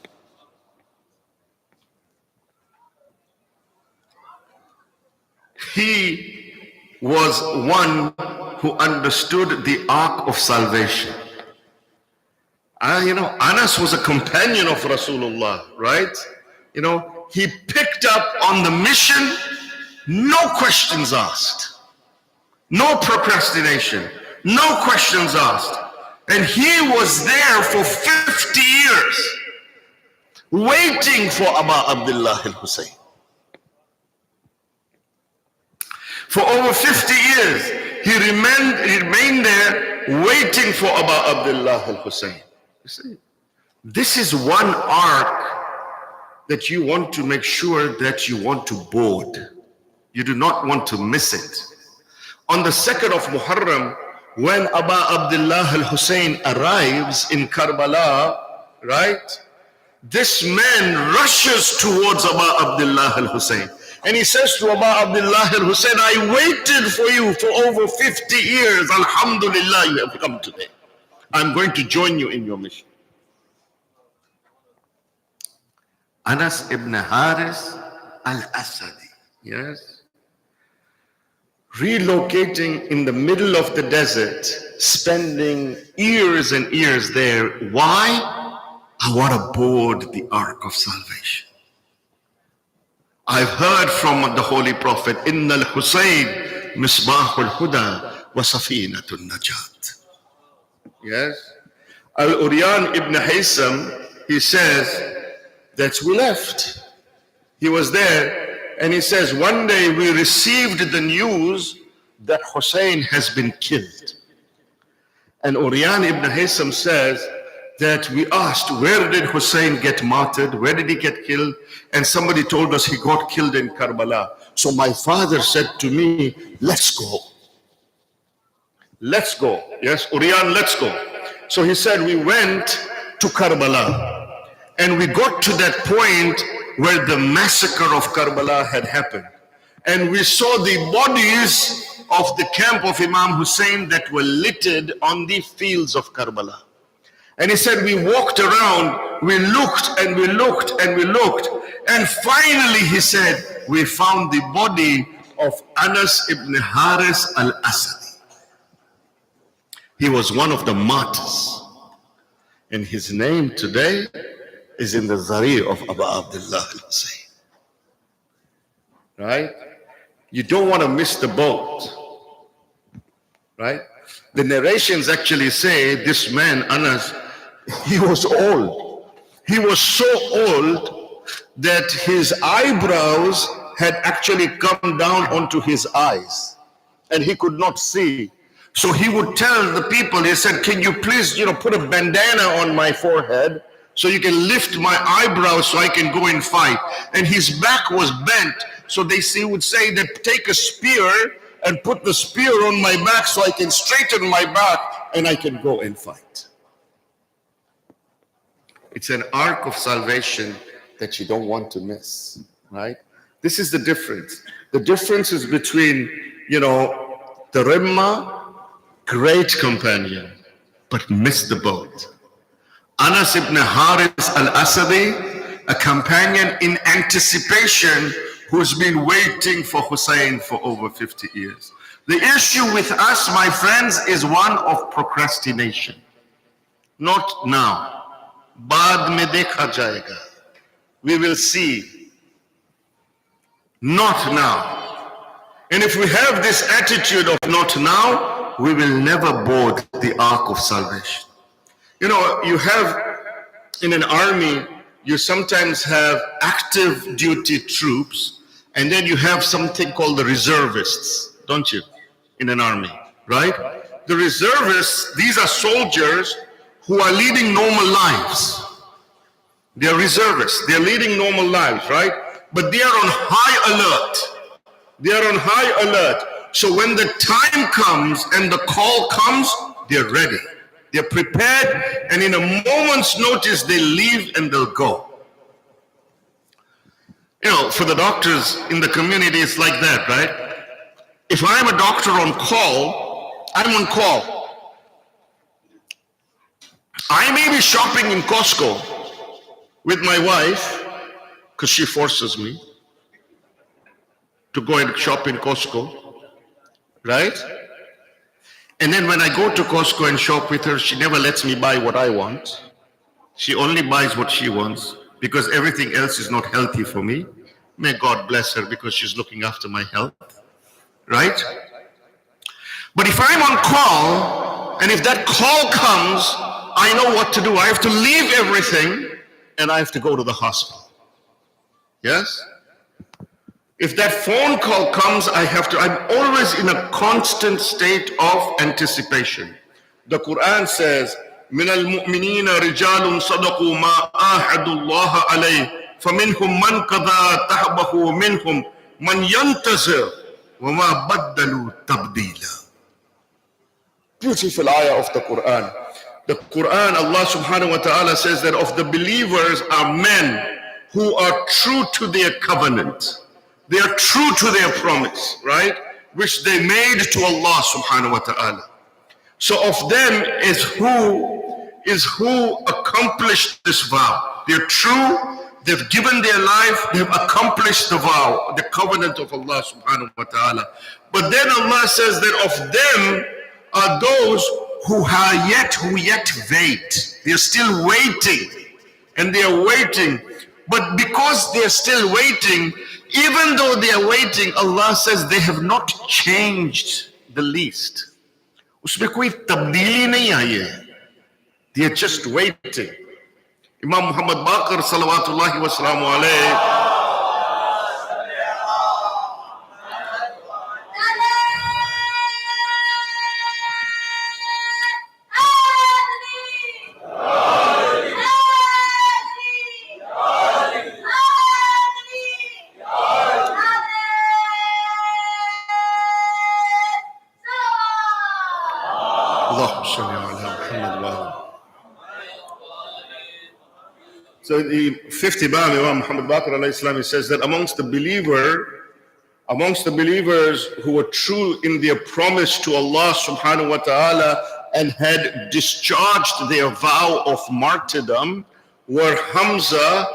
He was one who understood the ark of salvation. Anas was a companion of Rasulullah, right? He picked up on the mission, no questions asked, no procrastination, no questions asked. And he was there for 50 years, waiting for Abu Abdullah al-Hussein. For over 50 years, he remained there waiting for Abu Abdullah al-Hussein. You see, this is one ark that you want to make sure that you want to board. You do not want to miss it. On the 2nd of Muharram, when Abu Abdullah al-Hussein arrives in Karbala, right? This man rushes towards Abu Abdullah al-Hussein. And he says to Abu Abdullah al-Hussein, I waited for you for over 50 years. Alhamdulillah, you have come today. I'm going to join you in your mission. Anas ibn Haris al-Asadi, yes? Relocating in the middle of the desert, spending years and years there. Why? I want to board the Ark of Salvation. I've heard from the Holy Prophet, Inna al-Husayn misbahul huda wa safinatul najat. Yes? Al-Uryan ibn Haytham, he says that we left. He was there, and he says, one day we received the news that Hussein has been killed. And Uryan ibn Haytham says that we asked, where did Hussein get martyred? Where did he get killed? And somebody told us he got killed in Karbala. So my father said to me, let's go. Let's go. Yes, Uryan, let's go. So he said, we went to Karbala. And we got to that point where the massacre of Karbala had happened. And we saw the bodies of the camp of Imam Hussein that were littered on the fields of Karbala. And he said, we walked around, we looked and we looked and we looked. And finally, he said, we found the body of Anas ibn Haris al-Asadi. He was one of the martyrs. And his name today is in the Zari of Abu Abdullah al-Hussein. Right? You don't want to miss the boat. Right? The narrations actually say this man, Anas, he was old. He was so old that his eyebrows had actually come down onto his eyes and he could not see. So he would tell the people, he said, can you please, put a bandana on my forehead so you can lift my eyebrows so I can go and fight. And his back was bent. So he would say that take a spear and put the spear on my back so I can straighten my back and I can go and fight. It's an ark of salvation that you don't want to miss, right? This is the difference. The difference is between, the Rimma, great companion, but missed the boat. Anas ibn Haris al-Asadi, a companion in anticipation who's been waiting for Hussein for over 50 years. The issue with us, my friends, is one of procrastination. Not now. Baad mein dekha jayega. We will see. Not now. And if we have this attitude of not now, we will never board the ark of salvation. You know, you have in an army, you sometimes have active duty troops, and then you have something called the reservists, don't you, in an army, right? The reservists, these are soldiers who are leading normal lives. They are reservists, they are leading normal lives, right? But they are on high alert. They are on high alert. So when the time comes and the call comes, they're ready. They're prepared, and in a moment's notice, they leave and they'll go. You know, for the doctors in the community, it's like that, right? If I'm a doctor on call, I'm on call. I may be shopping in Costco with my wife, because she forces me to go and shop in Costco, right? And then when I go to Costco and shop with her, she never lets me buy what I want. She only buys what she wants, because everything else is not healthy for me. May God bless her, because she's looking after my health, right? But if I'm on call, and if that call comes, I know what to do. I have to leave everything, and I have to go to the hospital. Yes? If that phone call comes, I'm always in a constant state of anticipation. The Quran says, مِنَ الْمُؤْمِنِينَ رِجَالٌ صَدَقُوا مَا آهَدُوا اللَّهَ عَلَيْهِ فَمِنْهُمْ مَنْ قَضَى تَحْبَهُ وَمِنْهُمْ مَنْ يَنْتَظِرُ وَمَا بَدَّلُوا تَبْدِيلًا. Beautiful ayah of the Quran. The Quran, Allah subhanahu wa ta'ala says that of the believers are men who are true to their covenant. They are true to their promise, right? Which they made to Allah subhanahu wa ta'ala. So of them is who accomplished this vow. They're true, they've given their life, they've accomplished the vow, the covenant of Allah subhanahu wa ta'ala. But then Allah says that of them are those who yet wait. They're still waiting. And they are waiting. But because they are still waiting, even though they are waiting, Allah says they have not changed the least. उसमें कोई तब्दीली नहीं आई है. They are just waiting. Imam Muhammad Baqir salawatullahi wa salamu alayhi, so the 50 Imam Muhammad Baqir alayhi salam, he says that amongst the believers who were true in their promise to Allah subhanahu wa ta'ala and had discharged their vow of martyrdom were Hamza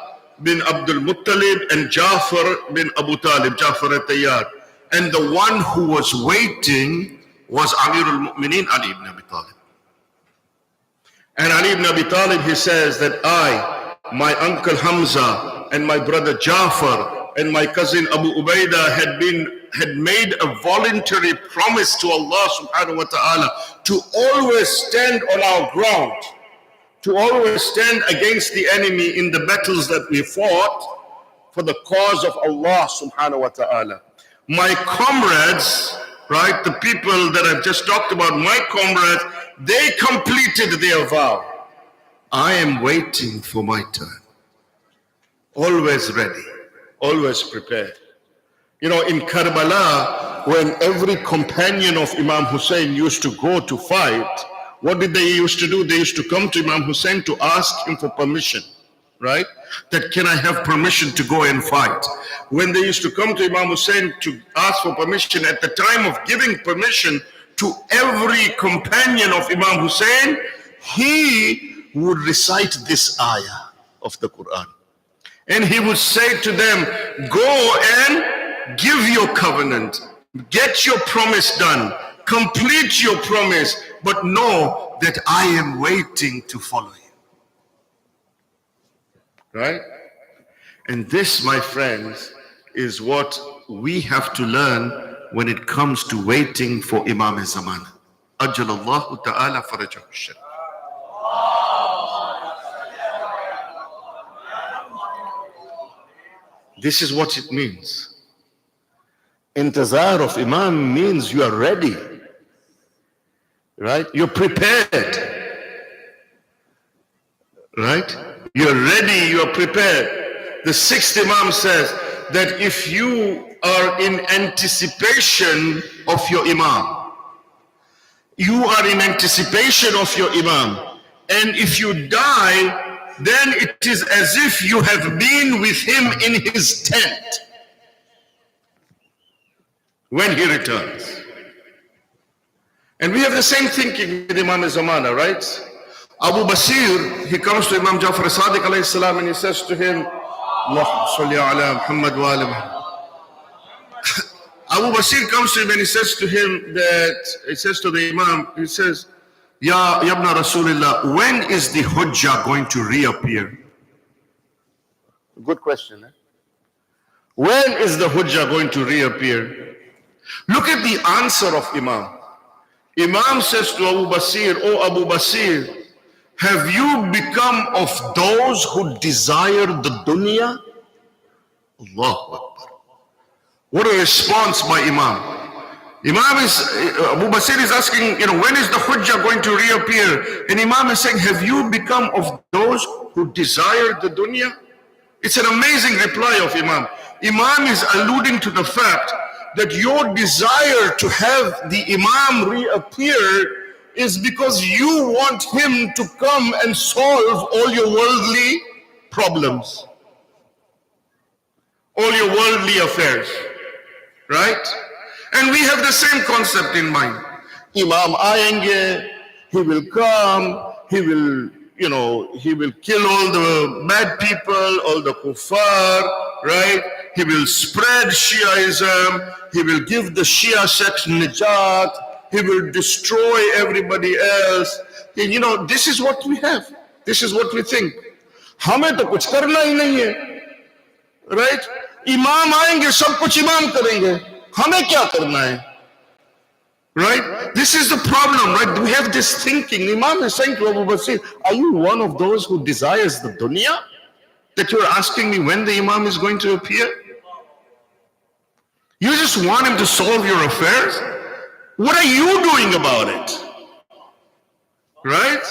bin Abdul Muttalib and Ja'far bin Abu Talib, Ja'far al-Tayyar. And the one who was waiting was Amirul Mu'mineen Ali ibn Abi Talib. And Ali ibn Abi Talib, he says that my uncle Hamza and my brother Ja'far and my cousin Abu Ubaidah had made a voluntary promise to Allah subhanahu wa ta'ala to always stand on our ground, to always stand against the enemy in the battles that we fought for the cause of Allah subhanahu wa ta'ala. My comrades, right, the people that I've just talked about, my comrades, they completed their vow. I am waiting for my turn. Always ready, always prepared. You know, in Karbala, when every companion of Imam Hussein used to go to fight, what did they used to do? They used to come to Imam Hussein to ask him for permission, right? That can I have permission to go and fight? When they used to come to Imam Hussein to ask for permission, at the time of giving permission to every companion of Imam Hussein, he would recite this ayah of the Quran. And he would say to them, go and give your covenant, get your promise done, complete your promise, but know that I am waiting to follow you. Right? And this, my friends, is what we have to learn when it comes to waiting for Imam Zaman. Ajjalallahu ta'ala farajahu sharif. This is what it means. Intizar of Imam means you are ready. Right? You're prepared. Right? You're ready, you're prepared. The sixth Imam says that if you are in anticipation of your Imam, you are in anticipation of your Imam, and if you die, then it is as if you have been with him in his tent when he returns. And we have the same thinking with Imam Zamana, right? Abu Basir, he comes to Imam Jafar Sadiq alayhi salam and he says to him, Allahumma salli ala Muhammad wa ala Muhammad. Abu Basir comes to him and he says to him he says to the Imam, he says, Ya Ibn Rasulullah, when is the Hujjah going to reappear? Good question, eh? When is the Hujjah going to reappear? Look at the answer of Imam. Imam says to Abu Basir, O Abu Basir, have you become of those who desire the dunya? Allahu Akbar. What a response by Imam. Abu Basir is asking, when is the Hujjah going to reappear? And Imam is saying, have you become of those who desire the dunya? It's an amazing reply of Imam. Imam is alluding to the fact that your desire to have the Imam reappear is because you want him to come and solve all your worldly problems, all your worldly affairs, right? And we have the same concept in mind. Imam aayenge, he will come, he will kill all the bad people, all the kuffar, right? He will spread Shiaism, he will give the Shia sect Najat, he will destroy everybody else. And this is what we have. This is what we think. Hame to kuch karna hi nahi hai. Right? Imam aayenge, sab kuch Imam karenge. Hame kya karna hai? Right? This is the problem, right? We have this thinking. Imam is saying to Abu Basir, are you one of those who desires the dunya? That you're asking me when the Imam is going to appear? You just want him to solve your affairs? What are you doing about it? Right?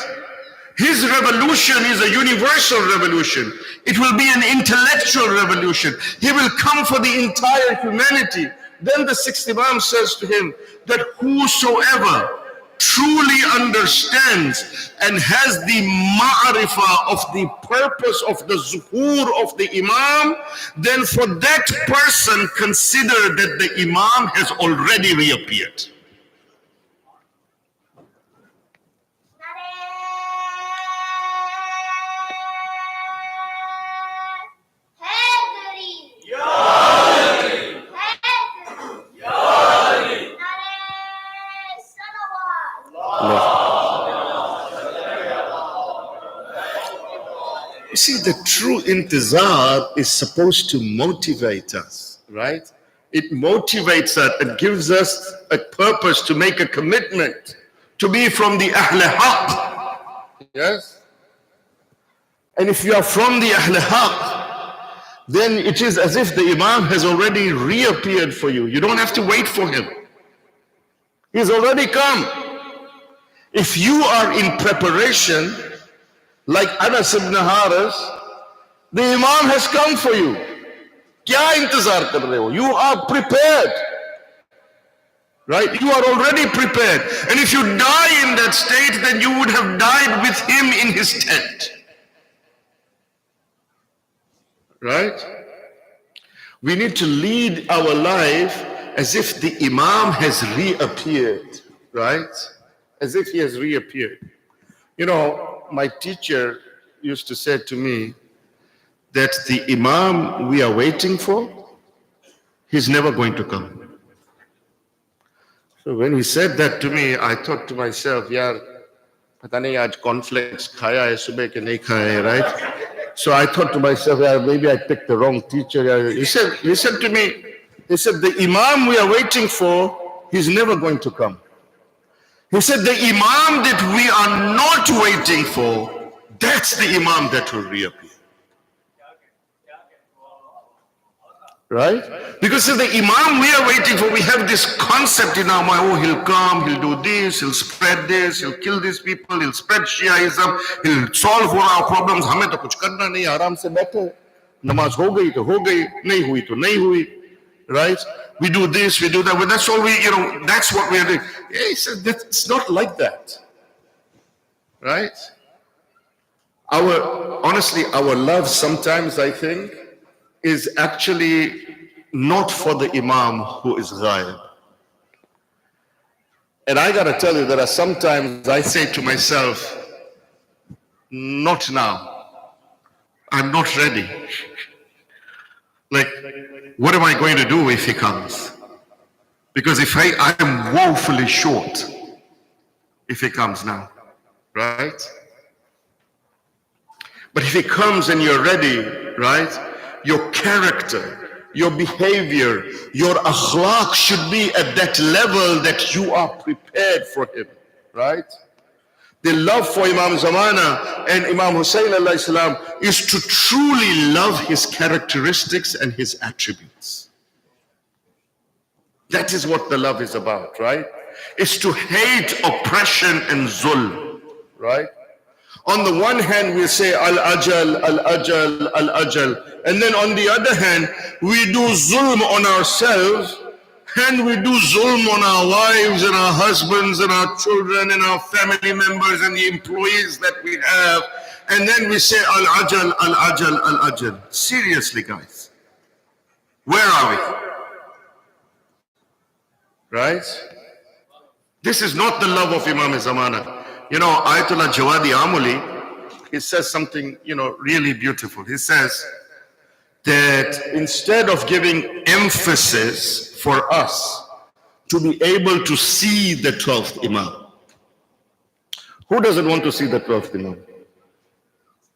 His revolution is a universal revolution. It will be an intellectual revolution. He will come for the entire humanity. Then the sixth Imam says to him that whosoever truly understands and has the ma'rifah of the purpose of the zuhur of the Imam, then for that person consider that the Imam has already reappeared. You see, the true intizar is supposed to motivate us, right? It motivates us, it gives us a purpose to make a commitment, to be from the Ahl Haqq. Yes? And if you are from the Ahl Haqq, then it is as if the Imam has already reappeared for you. You don't have to wait for him. He's already come. If you are in preparation, like Anas ibn Haris, the Imam has come for you. Kya intizar kar rahe ho? You are prepared. Right? You are already prepared. And if you die in that state, then you would have died with him in his tent. Right? We need to lead our life as if the Imam has reappeared. Right? As if he has reappeared. My teacher used to say to me that the Imam we are waiting for, he's never going to come. So when he said that to me, I thought to myself, yaar, pata nahi aaj cornflakes khaya hai subah ke nahi khaya hai, right? So I thought to myself, yaar, maybe I picked the wrong teacher. He said to me, He said, the Imam we are waiting for, he's never going to come. He said, the Imam that we are not waiting for, that's the Imam that will reappear. Right? Because the Imam we are waiting for, we have this concept in our mind, oh, he'll come, he'll do this, he'll spread this, he'll kill these people, he'll spread Shiaism, he'll solve all our problems. हमें तो कुछ करना नहीं, आराम से बैठे, नमाज हो गई तो हो गई, नहीं हुई तो नहीं हुई. Right? We do this, we do that, but that's all we, that's what we're doing. Yeah, he said, it's not like that. Right? Honestly, our love sometimes, I think, is actually not for the Imam who is ghaib. And I gotta tell you, there are sometimes I say to myself, not now. I'm not ready. Like, what am I going to do if he comes? Because if I am woefully short if he comes now, right? But if he comes and you're ready, right? Your character, your behavior, your akhlaq should be at that level that you are prepared for him, right? The love for Imam Zamana and Imam Hussein alayhi salam is to truly love his characteristics and his attributes. That is what the love is about, right? It's to hate oppression and zulm, right? On the one hand, we say al-ajal, al-ajal, al-ajal. And then on the other hand, we do zulm on ourselves, and we do zulm on our wives and our husbands and our children and our family members and the employees that we have. And then we say al-ajal, al-ajal, al-ajal. Seriously, guys. Where are we? Right? This is not the love of Imam Zamana. Ayatollah Jawadi Amuli, he says something, really beautiful. He says that instead of giving emphasis for us to be able to see the 12th Imam, who doesn't want to see the 12th Imam?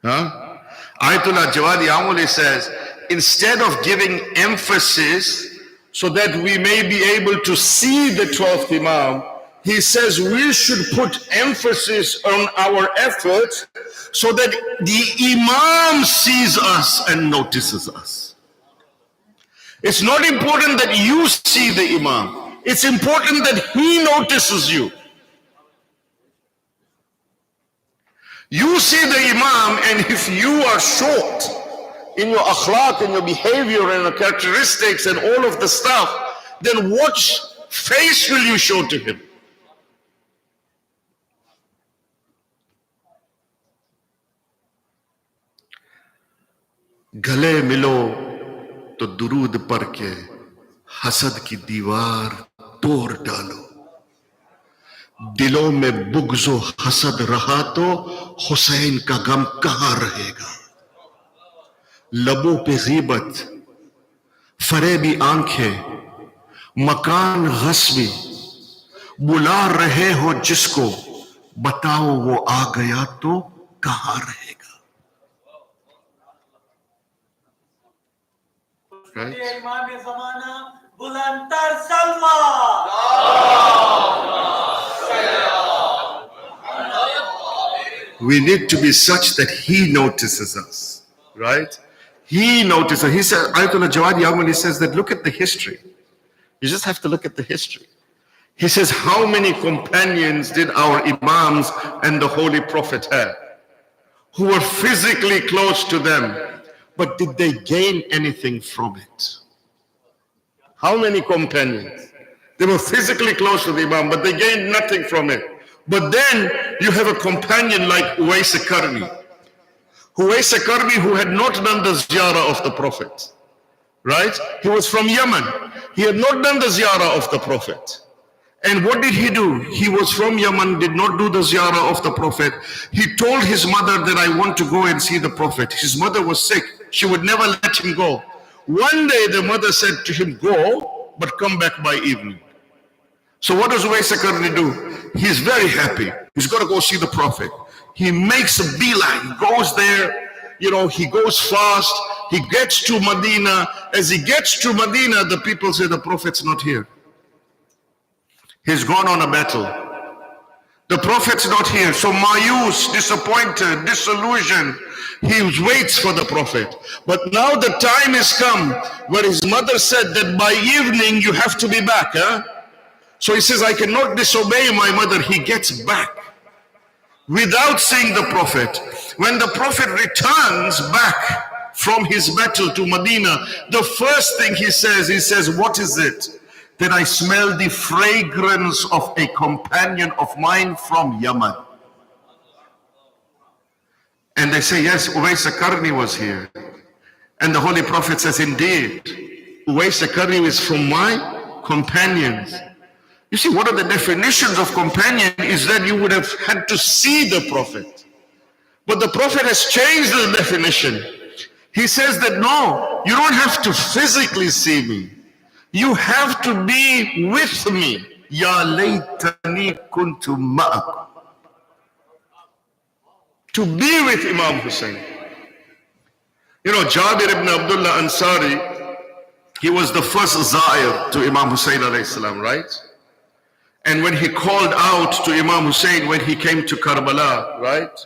Huh? Ayatollah Jawadi Amuli says, instead of giving emphasis so that we may be able to see the 12th Imam, he says we should put emphasis on our efforts so that the Imam sees us and notices us. It's not important that you see the Imam. It's important that he notices you. You see the Imam, and if you are short in your akhlaq and your behavior and your characteristics and all of the stuff, then what face will you show to him? गले मिलो तो दुरूद पढ़ के हसद की दीवार तोड़ डालो, दिलों में बुग़्ज़ो हसद रहा तो हुसैन का गम कहाँ रहेगा। लबों पे ग़ीबत, फरेबी आंखें, मकान ग़स्बी, बुला रहे हो जिसको, बताओ वो आ गया तो कहाँ रहेगा। Right? We need to be such that he notices us, right? He notices. He said, Ayatollah Jawadi Amuli says that look at the history. You just have to look at the history. He says, how many companions did our Imams and the Holy Prophet have who were physically close to them? But did they gain anything from it? How many companions? They were physically close to the Imam, but they gained nothing from it. But then you have a companion like Uwais Qarni. Uwais Qarni, who had not done the ziyarah of the Prophet. Right? He was from Yemen. He had not done the ziyarah of the Prophet. And what did he do? He was from Yemen, did not do the ziyarah of the Prophet. He told his mother that I want to go and see the Prophet. His mother was sick. She would never let him go. One day the mother said to him, go, but come back by evening. So what does Uwais Qarni do? He's very happy. He's got to go see the Prophet. He makes a beeline, goes there, he goes fast, he gets to Medina. As he gets to Medina, the people say the Prophet's not here. He's gone on a battle. The Prophet's not here. So Mayus, disappointed, disillusioned, he waits for the Prophet. But now the time has come where his mother said that by evening you have to be back. So he says, I cannot disobey my mother. He gets back without seeing the Prophet. When the Prophet returns back from his battle to Medina, the first thing he says, what is it? That I smell the fragrance of a companion of mine from Yemen. And they say, yes, Uwais al-Qarni was here. And the Holy Prophet says, indeed, Uwais al-Qarni is from my companions. You see, one of the definitions of companion is that you would have had to see the Prophet. But the Prophet has changed the definition. He says that no, you don't have to physically see me. You have to be with me. Ya laytani kuntu ma'akum. To be with Imam Hussein. Jabir ibn Abdullah Ansari, he was the first Zair to Imam Hussein alayhi salam, right? And when he called out to Imam Hussein when he came to Karbala, right?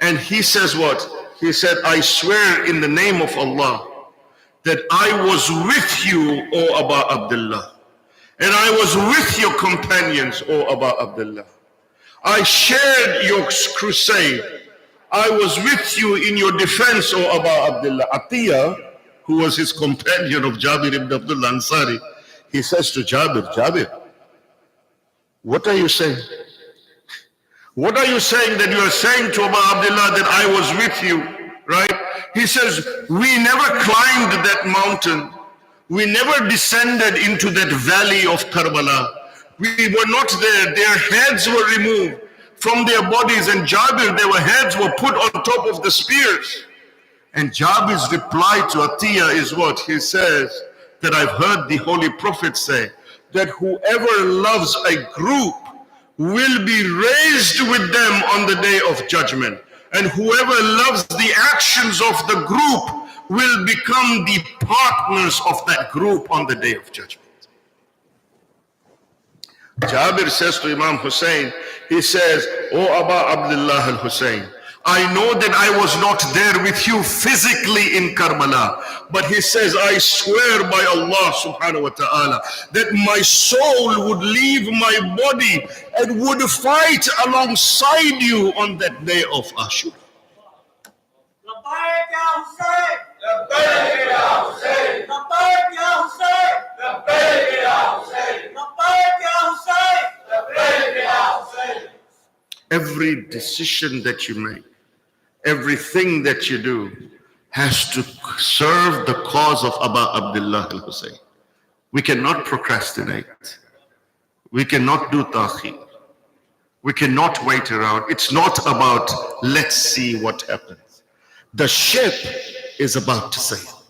And he says what? He said, I swear in the name of Allah that I was with you, O Aba Abdullah. And I was with your companions, O Aba Abdullah. I shared your crusade. I was with you in your defense, O Aba Abdullah. Atiyah, who was his companion of Jabir ibn Abdullah Ansari, he says to Jabir, what are you saying? What are you saying that you are saying to Aba Abdullah that I was with you, right? He says, we never climbed that mountain. We never descended into that valley of Karbala. We were not there. Their heads were removed from their bodies, and Jabir, their heads were put on top of the spears. And Jabir's reply to Atiyah is what? He says that I've heard the Holy Prophet say that whoever loves a group will be raised with them on the day of judgment. And whoever loves the actions of the group will become the partners of that group on the day of judgment. Jabir says to Imam Hussein, he says, O Aba Abdullah al-Hussein, I know that I was not there with you physically in Karbala, but he says, I swear by Allah subhanahu wa ta'ala that my soul would leave my body and would fight alongside you on that day of Ashra. Every decision that you make, everything that you do has to serve the cause of Aba Abdullah al-Hussein. We cannot procrastinate. We cannot do ta'khir. We cannot wait around. It's not about let's see what happens. The ship is about to sail.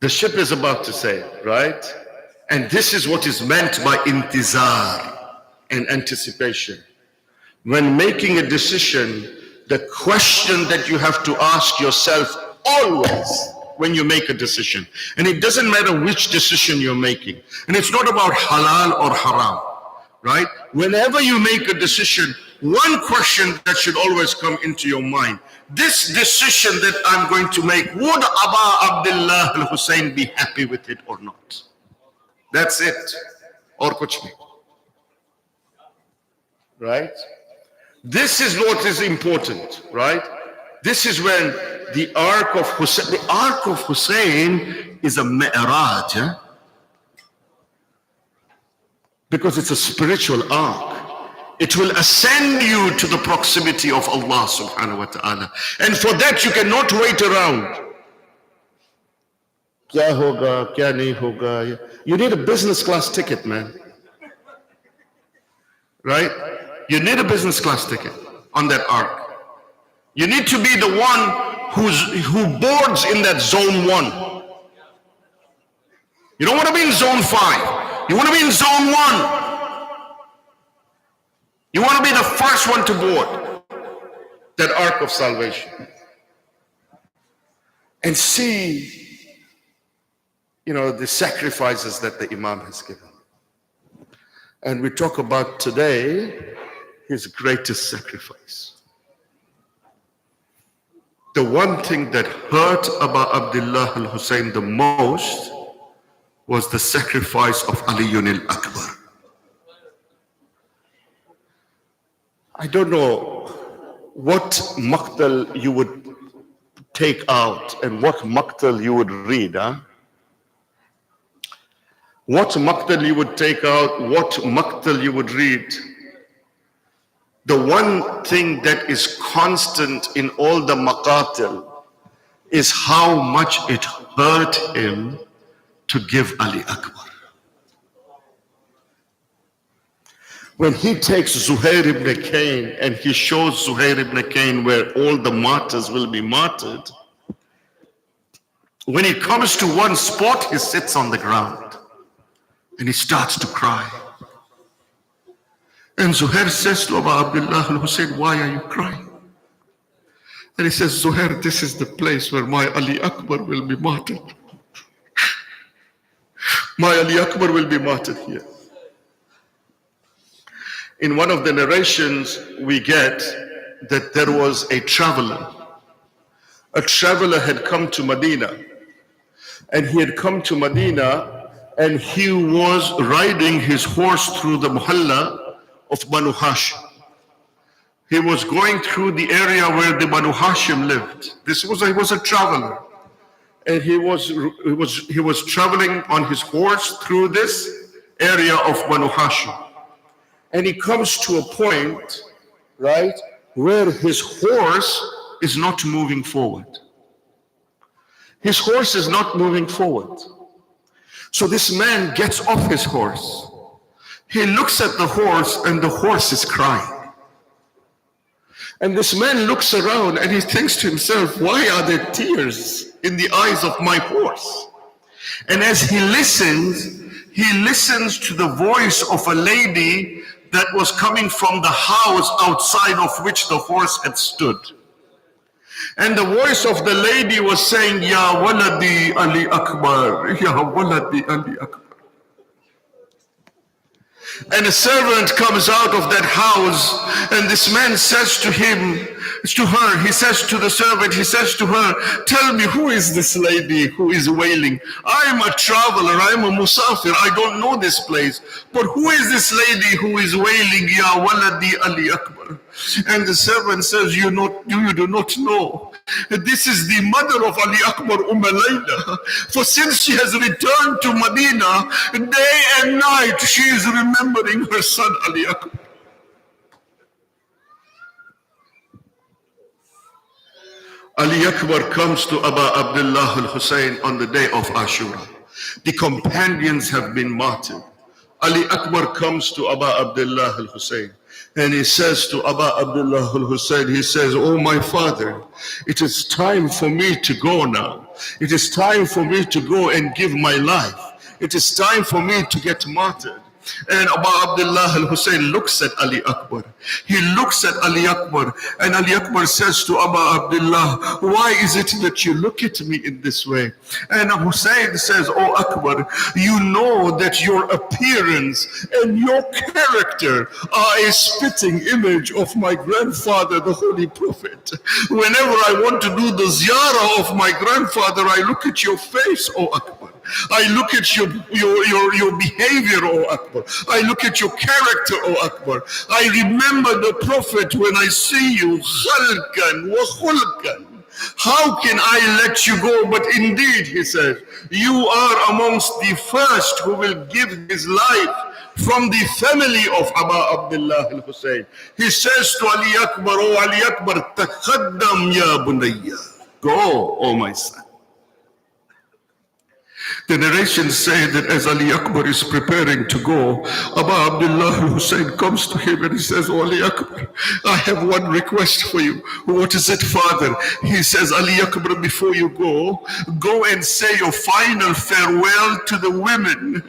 The ship is about to sail, right? And this is what is meant by intizar and anticipation. When making a decision, the question that you have to ask yourself always when you make a decision, and it doesn't matter which decision you're making, and it's not about halal or haram, right? Whenever you make a decision, one question that should always come into your mind: this decision that I'm going to make, would Aba Abdullah al-Hussein be happy with it or not? That's it. Or kuch bhi. Right? This is what is important, right? This is when the Ark of Hussein is a mi'raj, because it's a spiritual ark. It will ascend you to the proximity of Allah subhanahu wa ta'ala. And for that you cannot wait around. Kya hoga, kya nahi hoga. You need a business class ticket, man. Right? You need a business class ticket on that ark. You need to be the one who boards in that zone 1. You don't want to be in zone 5. You want to be in zone 1. You want to be the first one to board. that ark of salvation, and see, the sacrifices that the Imam has given. And we talk about today his greatest sacrifice. The one thing that hurt Aba Abdullah al-Hussein the most was the sacrifice of Aliyun al-Akbar. I don't know what maqtal you would take out and what maqtal you would read, What maqtal you would take out, what maqtal you would read. The one thing that is constant in all the maqatil is how much it hurt him to give Ali Akbar. When he takes Zuhair ibn Cain and he shows Zuhair ibn Cain where all the martyrs will be martyred, when he comes to one spot, he sits on the ground and he starts to cry. And Zuhair says to Abu Abdullah al-Hussein, why are you crying? And he says, Zuhair, this is the place where my Ali Akbar will be martyred. My Ali Akbar will be martyred here. In one of the narrations, we get that there was a traveler. A traveler had come to Medina. And he had come to Medina and he was riding his horse through the Muhalla of Banu Hashim. He was going through the area where the Banu Hashim lived. He was a traveler. And he was traveling on his horse through this area of Banu Hashim. And he comes to a point, right, where his horse is not moving forward. His horse is not moving forward. So this man gets off his horse. He looks at the horse and the horse is crying. And this man looks around and he thinks to himself, why are there tears in the eyes of my horse? And as he listens to the voice of a lady that was coming from the house outside of which the horse had stood. And the voice of the lady was saying, Ya waladi Ali Akbar, Ya waladi Ali Akbar. And a servant comes out of that house, and this man says to her, he says to the servant, he says to her, tell me, who is this lady who is wailing? I am a traveler, I am a musafir, I don't know this place. But who is this lady who is wailing, Ya waladi Ali Akbar? And the servant says, you do not know. This is the mother of Ali Akbar, Layla. For since she has returned to Medina, day and night she is remembering her son Ali Akbar. Ali Akbar comes to Abu Abdullah al-Hussein on the day of Ashra. The companions have been martyred. Ali Akbar comes to Abu Abdullah al-Hussein. And he says to Abu Abdullah al-Hussein, he says, oh my father, it is time for me to go now. It is time for me to go and give my life. It is time for me to get martyred. And Abu Abdullah al-Hussein looks at Ali Akbar. He looks at Ali Akbar, and Ali Akbar says to Abu Abdullah, why is it that you look at me in this way? And Hussein says, oh Akbar, you know that your appearance and your character are a spitting image of my grandfather, the Holy Prophet. Whenever I want to do the ziyarah of my grandfather, I look at your face, oh Akbar. I look at your behavior, O Akbar. I look at your character, O Akbar. I remember the Prophet when I see you, khalkan wa khulkan. How can I let you go? But indeed, he said, you are amongst the first who will give his life from the family of Abu Abdullah al-Hussein. He says to Ali Akbar, O Ali Akbar, takhaddam ya bunayya. Go, O my son. The narrations say that as Ali Akbar is preparing to go, Abu Abdullah al-Hussein comes to him and he says, oh Ali Akbar, I have one request for you. What is it, father? He says, Ali Akbar, before you go and say your final farewell to the women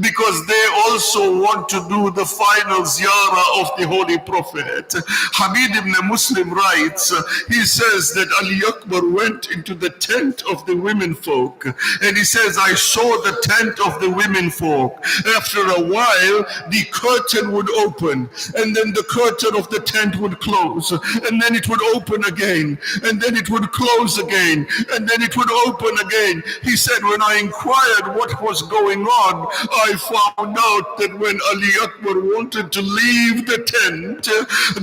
because they also want to do the final ziyarah of the Holy Prophet. Hamid ibn Muslim writes, he says that Ali Akbar went into the tent of the women folk, and he says, I saw the tent of the women folk. After a while, the curtain would open, and then the curtain of the tent would close, and then it would open again, and then it would close again, and then it would open again. He said, when I inquired what was going on, I found out that when Ali Akbar wanted to leave the tent,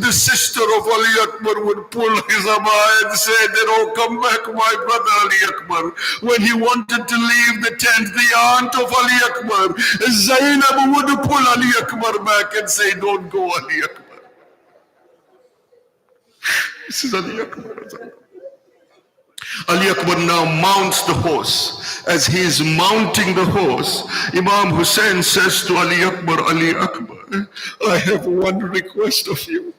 the sister of Ali Akbar would pull his abaya and say that, oh, come back, my brother Ali Akbar. When he wanted to leave the tent, the aunt of Ali Akbar, Zainab, would pull Ali Akbar back and say, don't go, Ali Akbar. This is Ali Akbar. Ali Akbar now mounts the horse. As he is mounting the horse, Imam Hussein says to Ali Akbar, I have one request of you.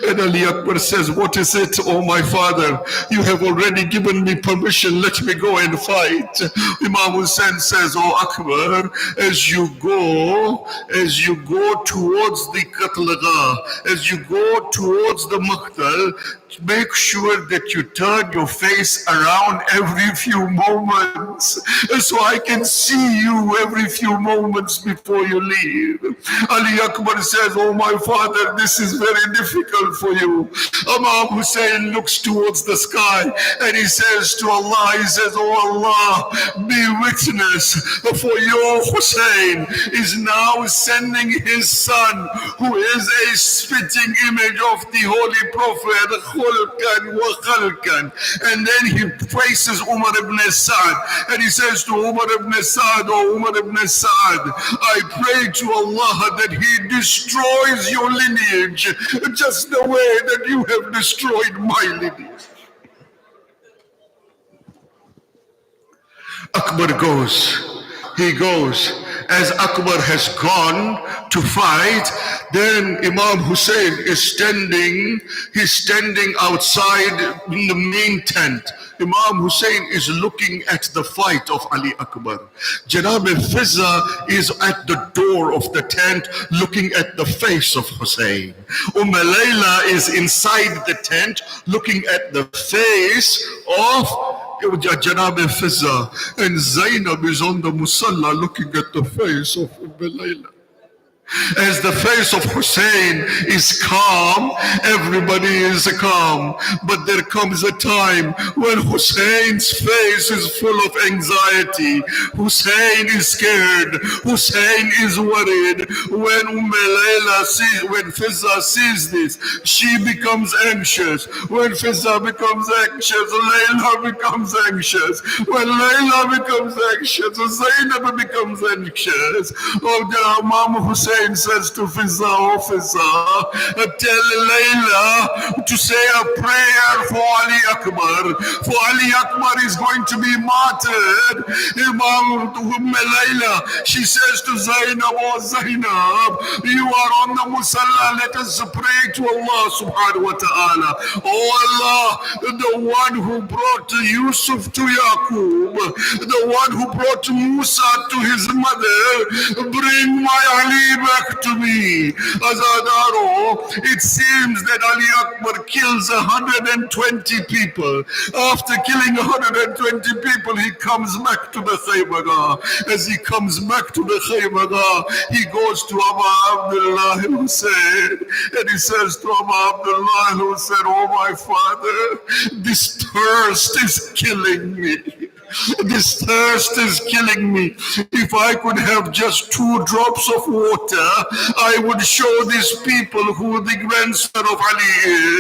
And Ali Akbar says, what is it, oh my father? You have already given me permission, let me go and fight. Imam Hussein says, oh Akbar, as you go towards the Qatlagah, as you go towards the Maqtal, make sure that you turn your face around every few moments, so I can see you every few moments before you leave. Ali Akbar says, oh my father, this is very difficult for you. Imam Hussein looks towards the sky and he says to Allah, he says, oh Allah, be witness, for your Hussein is now sending his son, who is a spitting image of the Holy Prophet, and then he faces Umar ibn Sa'd and he says to Umar ibn Sa'd, oh Umar ibn Sa'd, I pray to Allah that he destroys your lineage just the way that you have destroyed my lineage. Akbar goes, he goes. As Akbar has gone to fight, then Imam Hussein is standing, he's standing outside in the main tent. Imam Hussein is looking at the fight of Ali Akbar. Janab Fizza is at the door of the tent looking at the face of Hussein. Layla is inside the tent looking at the face of Janab Fizza, and Zainab is on the musalla looking at the face of Layla. As the face of Hussein is calm, everybody is calm. But there comes a time when Hussein's face is full of anxiety. Hussein is scared. Hussein is worried. When Fizza sees this, she becomes anxious. When Fizza becomes anxious, Layla becomes anxious. When Layla becomes anxious, Zainab becomes anxious. Oh, Imam Hussein says to Fizza, oh Fizza, tell Layla to say a prayer for Ali Akbar, for Ali Akbar is going to be martyred. Imam Layla, she says to Zainab, oh Zainab, you are on the musalla, let us pray to Allah subhanahu wa ta'ala. Oh Allah, the one who brought Yusuf to Yaqub, the one who brought Musa to his mother, bring my Ali back to me. Azadaro, it seems that Ali Akbar kills 120 people. After killing 120 people, he comes back to the Khaybarah. As he comes back to the Khaybarah, he goes to Abu Abdullah Hussein and he says to Abu Abdullah Hussein, oh my father, this thirst is killing me. This thirst is killing me. If I could have just 2 drops of water, I would show these people who the grandson of Ali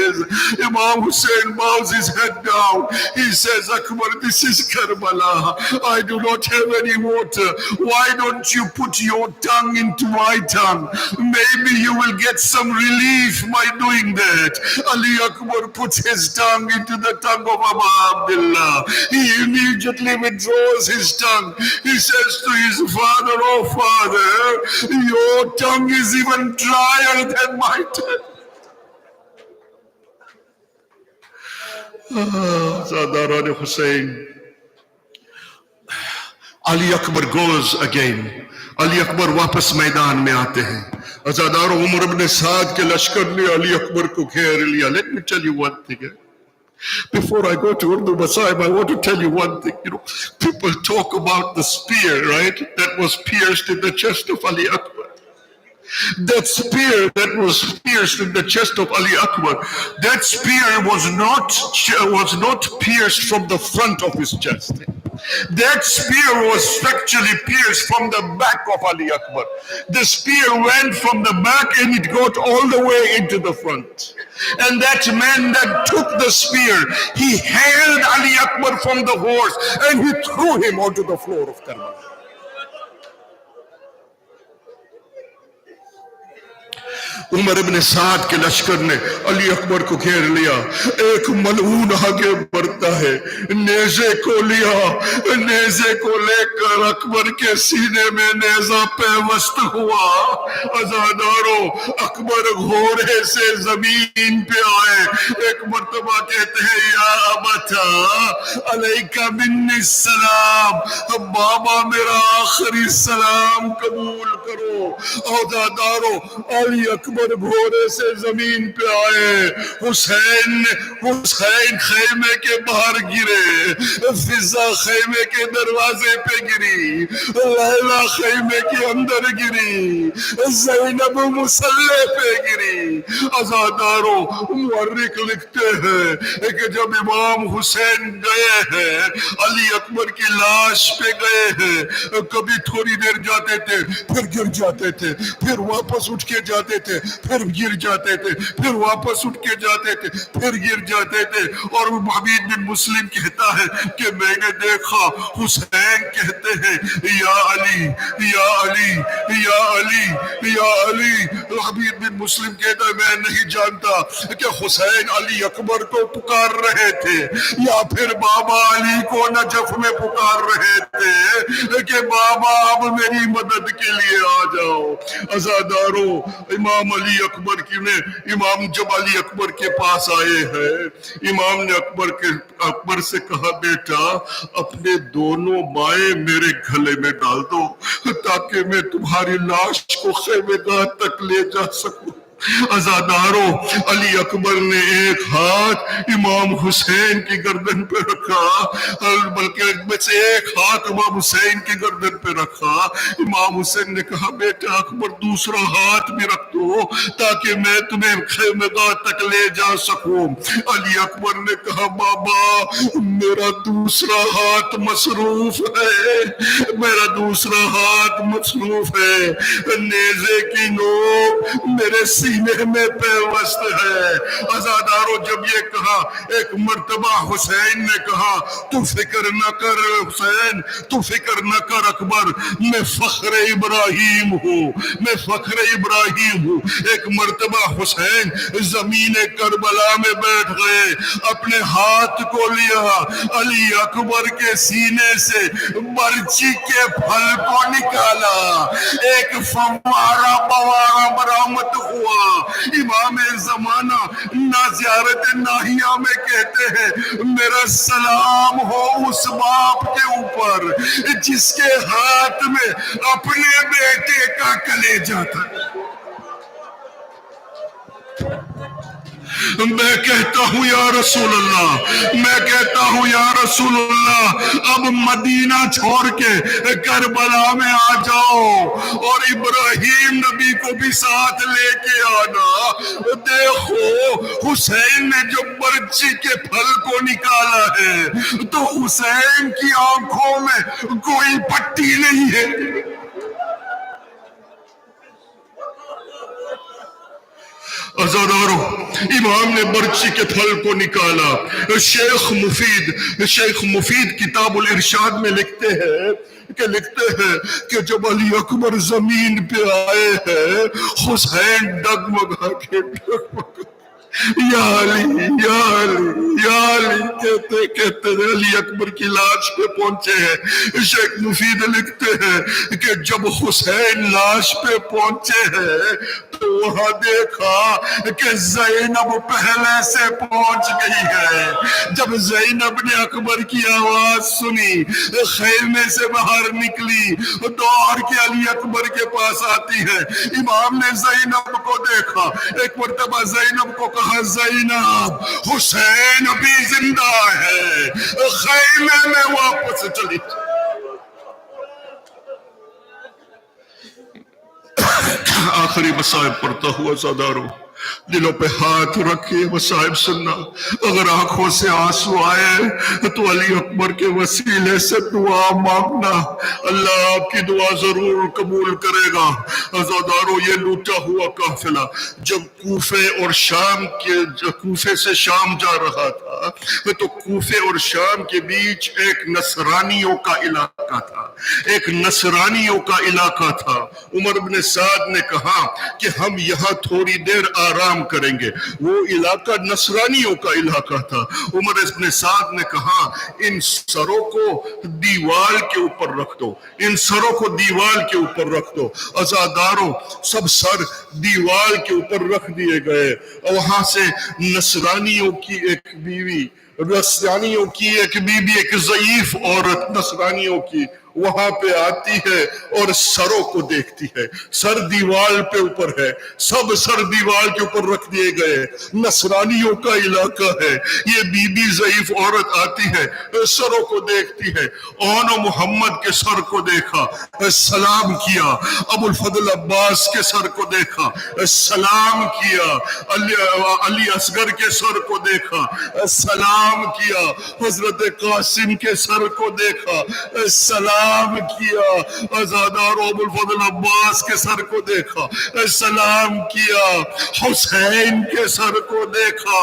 is. Imam Hussein bows his head down. He says, Akbar, this is Karbala. I do not have any water. Why don't you put your tongue into my tongue? Maybe you will get some relief by doing that. Ali Akbar puts his tongue into the tongue of Abu Abdullah. He immediately withdraws his tongue. He says to his father, oh father, your tongue is even drier than my tongue. Zadarani Hussein. Ali Akbar goes again. Ali Akbar واپس میدان میں آتے ہیں. عزادار عمر ابن سعد کے لشکر نے علی اکبر کو گھیر لیا. Let me tell you one thing. Before I go to Urdu Masaib, I want to tell you one thing. People talk about the spear, right? That was pierced in the chest of Ali Akbar. That spear that was pierced in the chest of Ali Akbar, that spear was not pierced from the front of his chest. That spear was actually pierced from the back of Ali Akbar. The spear went from the back and it got all the way into the front. And that man that took the spear, he held Ali Akbar from the horse and he threw him onto the floor of Karbala. عمر ابن سعد کے لشکر نے علی اکبر کو گھیر لیا. ایک ملعون آگے بڑھتا ہے, نیزے کو لیا, نیزے کو لے کر اکبر کے سینے میں نیزہ پیوست ہوا. عزادارو, اکبر گھوڑے سے زمین پہ آئے. ایک مرتبہ کہتے ہیں یا ابتا علیکہ منی السلام, بابا میرا آخری سلام قبول کرو. عزادارو, علی اکبر گھوڑے سے زمین پہ آئے. حسین خیمے کے باہر گرے, فضا خیمے کے دروازے پہ گری, لیلا خیمے کے اندر گری, زینب مسلح پہ گری. عزادارو, مورخ لکھتے ہیں کہ جب امام حسین گئے ہیں علی اکبر کی لاش پہ گئے ہیں, کبھی تھوڑی دیر جاتے تھے پھر گر جاتے تھے, پھر واپس اٹھ کے جاتے تھے, پھر گر جاتے تھے, پھر واپس اٹھ کے جاتے تھے, پھر گر جاتے تھے. اور حبیب بن مسلم کہتا ہے کہ میں نے دیکھا حسین کہتے ہیں یا علی یا علی یا علی یا علی. حبیب بن مسلم کہتا ہے میں نہیں جانتا کہ حسین علی اکبر کو پکار رہے تھے یا پھر بابا علی کو نجف میں پکار رہے تھے کہ بابا اب میری مدد کے لیے آ جاؤ. عزادارو, امام علی اکبر کی نے, امام جب علی اکبر کے پاس آئے ہیں, امام نے اکبر سے کہا بیٹا اپنے دونوں بائیں میرے گلے میں ڈال دو تاکہ میں تمہاری لاش کو خیمے گاہ تک لے جا سکوں. عزادارو, علی اکبر نے ایک ہاتھ امام حسین کی گردن پہ رکھا, بلکہ میں سے ایک ہاتھ امام حسین کی گردن پہ رکھا. امام حسین نے کہا بیٹا اکبر دوسرا ہاتھ بھی رکھ دو تاکہ میں تمہیں خیمہ گاہ تک لے جا سکوں. علی اکبر نے کہا بابا میرا دوسرا ہاتھ مصروف ہے, میرا دوسرا ہاتھ مصروف ہے, نیزے کی نوک میرے سینے میں پیوست ہے. عزادارو, جب یہ کہا ایک مرتبہ حسین نے کہا تو فکر نہ کر حسین, تو فکر نہ کر اکبر, میں فخر ابراہیم ہوں, میں فخر ابراہیم ہوں. ایک مرتبہ حسین زمین کربلا میں بیٹھ گئے, اپنے ہاتھ کو لیا, علی اکبر کے سینے سے برچی کے پھل کو نکالا, ایک فوارہ بوارہ برآمد ہوا. امام زمانہ نازیارت ناہیہ میں کہتے ہیں میرا سلام ہو اس باپ کے اوپر جس کے ہاتھ میں اپنے بیٹے کا کلیجہ تھا. میں کہتا ہوں یا رسول اللہ, میں کہتا ہوں یا رسول اللہ, اب مدینہ چھوڑ کے کربلا میں آ جاؤ اور ابراہیم نبی کو بھی ساتھ لے کے آنا. دیکھو حسین نے جو برچی کے پھل کو نکالا ہے تو حسین کی آنکھوں میں کوئی پٹی نہیں ہے. عزادارو, امام نے برچی کے پھل کو نکالا. شیخ مفید کتاب الارشاد میں لکھتے ہیں کہ جب علی اکبر زمین پہ آئے ہیں حسین ڈگمگا کے یا علی یا علی یا علی کہتے کہتے علی اکبر کی لاش پہ پہنچے ہیں. شیخ مفید لکھتے ہیں کہ جب حسین لاش پہ پہنچے ہیں تو وہاں دیکھا کہ زینب پہلے سے پہنچ گئی ہے. جب زینب نے اکبر کی آواز سنی خیمے سے باہر نکلی, دوڑ کے علی اکبر کے پاس آتی ہے. امام نے زینب کو دیکھا, ایک مرتبہ زینب کو کہا زینب حسین ابھی زندہ ہے, خیمے میں واپس چلی. آخری مصائب پڑھتا ہوا زادارو, دلوں پہ ہاتھ رکھے مصائب سننا. اگر آنکھوں سے آنسو آئے تو علی اکبر کے وسیلے سے دعا مانگنا, اللہ آپ کی دعا ضرور قبول کرے گا. عزادارو یہ لوٹا ہوا قافلہ جب کوفے اور شام کے کوفے سے شام جا رہا تھا تو کوفے اور شام کے بیچ ایک نصرانیوں کا علاقہ تھا, ایک نصرانیوں کا علاقہ تھا. عمر بن سعد نے کہا کہ ہم یہاں تھوڑی دیر آرام کریں گے. وہ علاقہ نصرانیوں کا علاقہ تھا. عمر بن سعد نے کہا ان سروں کو دیوال کے اوپر رکھ دو, ان سروں کو دیوال کے اوپر رکھ دو. عزاداروں سب سر دیوال کے اوپر رکھ دیے گئے. وہاں سے نصرانیوں کی ایک بیوی, ایک ضعیف عورت نصرانیوں کی وہاں پہ آتی ہے اور سروں کو دیکھتی ہے. سر دیوال پہ اوپر ہے, سب سر دیوال کے اوپر رکھ دیے گئے. نصرانیوں کا علاقہ ہے. یہ بی بی ضعیف عورت آتی ہے, سروں کو دیکھتی ہے. محمد کے سر کو دیکھا, سلام کیا. ابو الفضل عباس کے سر کو دیکھا, سلام کیا. علی اصغر کے سر کو دیکھا, سلام کیا. حضرت قاسم کے سر کو دیکھا, سلام کیا. آزادار ابو الفضل عباس کے سر کو دیکھا, سلام کیا. حسین کے سر کو دیکھا,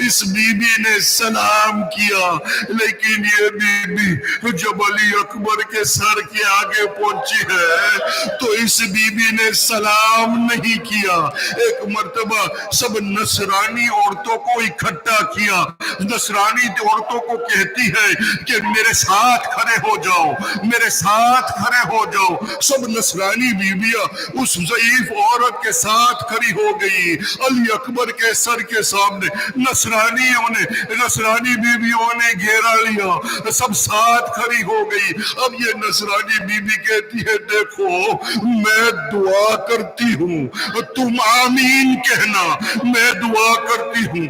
اس بی بی نے سلام کیا. لیکن یہ بی بی جب علی اکبر کے سر کے آگے پہنچی ہے تو اس بی بی نے سلام نہیں کیا. ایک مرتبہ سب نصرانی عورتوں کو اکٹھا کیا. نصرانی عورتوں کو کہتی ہے کہ میرے ساتھ کھڑے ہو جاؤ, میرے ساتھ کھڑے ہو جاؤ. سب نصرانی بیویاں اس ضعیف عورت کے ساتھ کھڑی ہو گئی. علی اکبر کے سر کے سامنے نصرانی بیویوں نے گھیرا لیا, سب ساتھ کھڑی ہو گئی. اب یہ نصرانی بیوی کہتی ہے دیکھو میں دعا کرتی ہوں, تم آمین کہنا. میں دعا کرتی ہوں,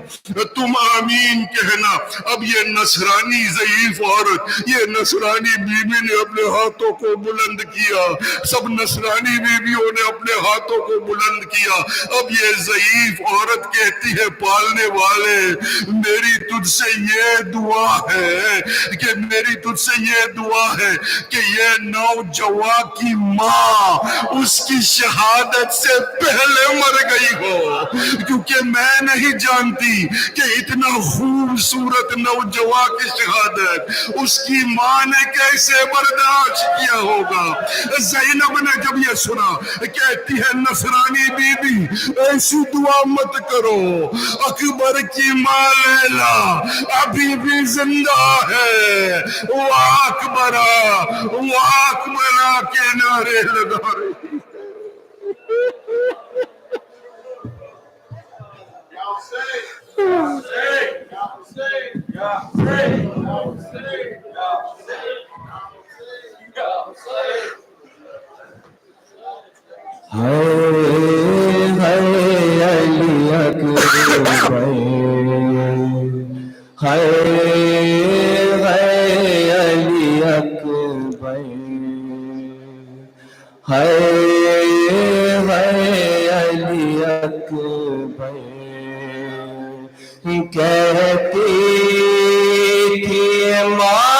تم آمین کہنا. اب یہ نصرانی ضعیف عورت, یہ نصرانی بیوی نے اپنے ہاتھوں کو بلند کیا. سب نصرانی بیویوں نے اپنے ہاتھوں کو بلند کیا. اب یہ ضعیف عورت کہتی ہے پالنے والے میری تجھ سے یہ دعا ہے کہ یہ نوجوان کی ماں اس کی شہادت سے پہلے مر گئی ہو, کیونکہ میں نہیں جانتی کہ اتنا خوبصورت نوجوان کی شہادت اس کی ماں نے کیسے برداشت کیا ہوگا. زینب نے جب یہ سنا کہتی ہے نصرانی بی بی ایسی دعا مت کرو, اکبر کی ماں لیلا ابھی بھی زندہ ہے. وہ اکبرا کے نعرے لگا رہی. علی اکبر, علی اکبر, علی اکبر. کہتی تھی ماں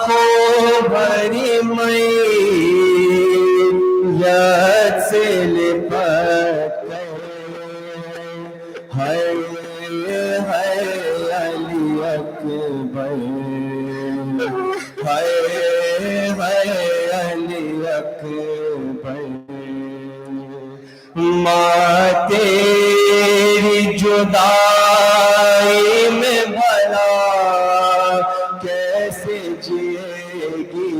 خوبری میں یاد سے لپٹ ہے علی اکبر, علی اکبر. ماں تیری جدائی میں بھلا کیسے جیے گی،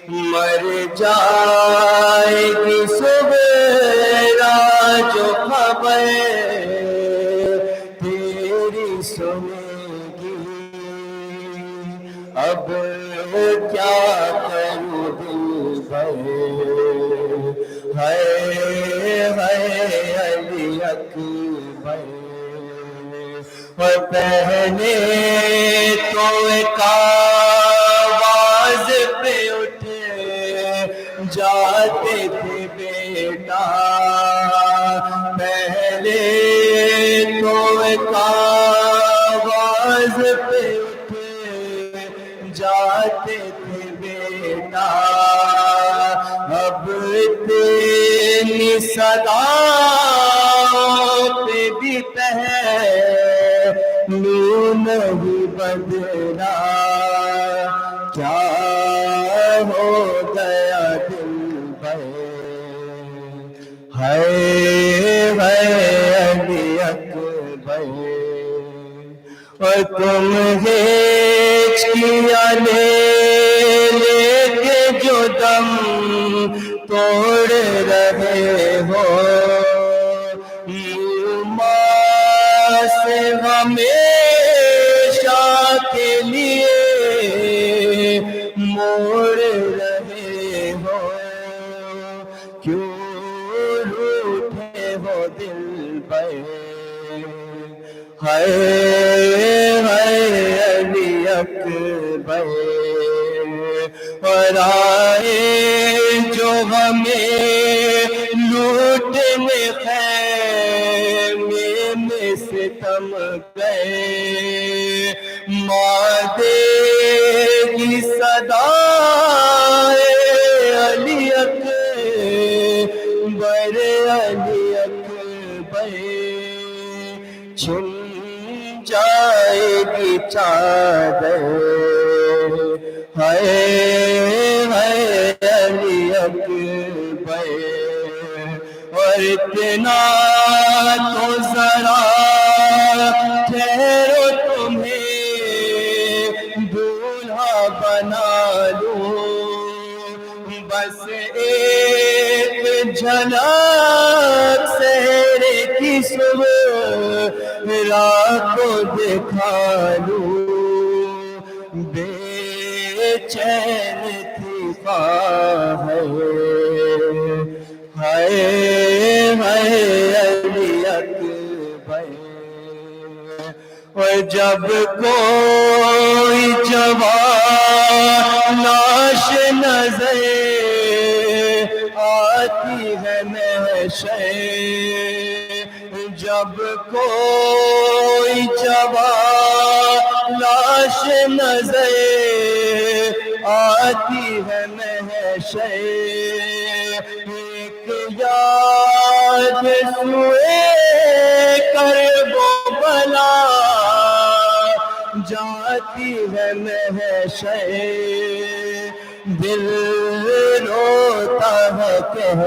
مر جائے گی صبح جو خبر تیری سنے گی، اب کیا کروں دل بھر، ہے علی اکبر، اور پہلے تو ایک آواز پہ اٹھے جاتے تھے بیٹا، پہلے تو ایک آواز پہ اٹھے جاتے تھے بیٹا، اب تیری صدا پہ بھی پہلو نہیں بدلا، کیا ہو گیا دل بھر، ہے علی اکبر، اور تم ہچکیاں لے لے کے جو دم توڑ رہے ہو، ماں سے ہمیشہ کے لیے موڑ رہے ہو، کیوں روٹھے ہو دل بھر، ہے علی اکبر، اور آئے جو ہمیں لوٹنے خیمے میں ستم گئے، ماں دے گی صدا علی اکبر، علی اکبر، چھن جائے گی چادر، ہے علی اکبر، اور اتنا تو ذرا ٹھہرو تمہیں دولہا بنا لوں، بس ایک جھلک سہرے کی صبح رات کو دکھا لوں، بے چین تھی خواہش، ہے علی اکبر، اور جب کوئی جوان لاش نظر آتی ہے محشر، جب کوئی جوان لاش نظر آتی ہے محشر، ایک یاد سوئے کرب و بلا جاتی ہے محشر، دل روتا ہے کہہ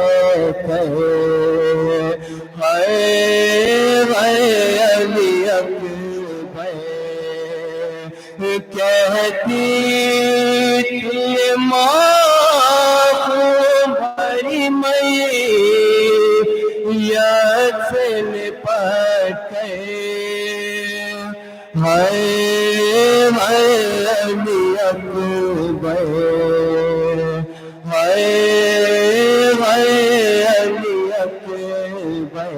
ہے علی اکبر، کہتی تھی ماں بھری میت سے لپٹ کے، ہے علی اکبر، ہے علی اکبر،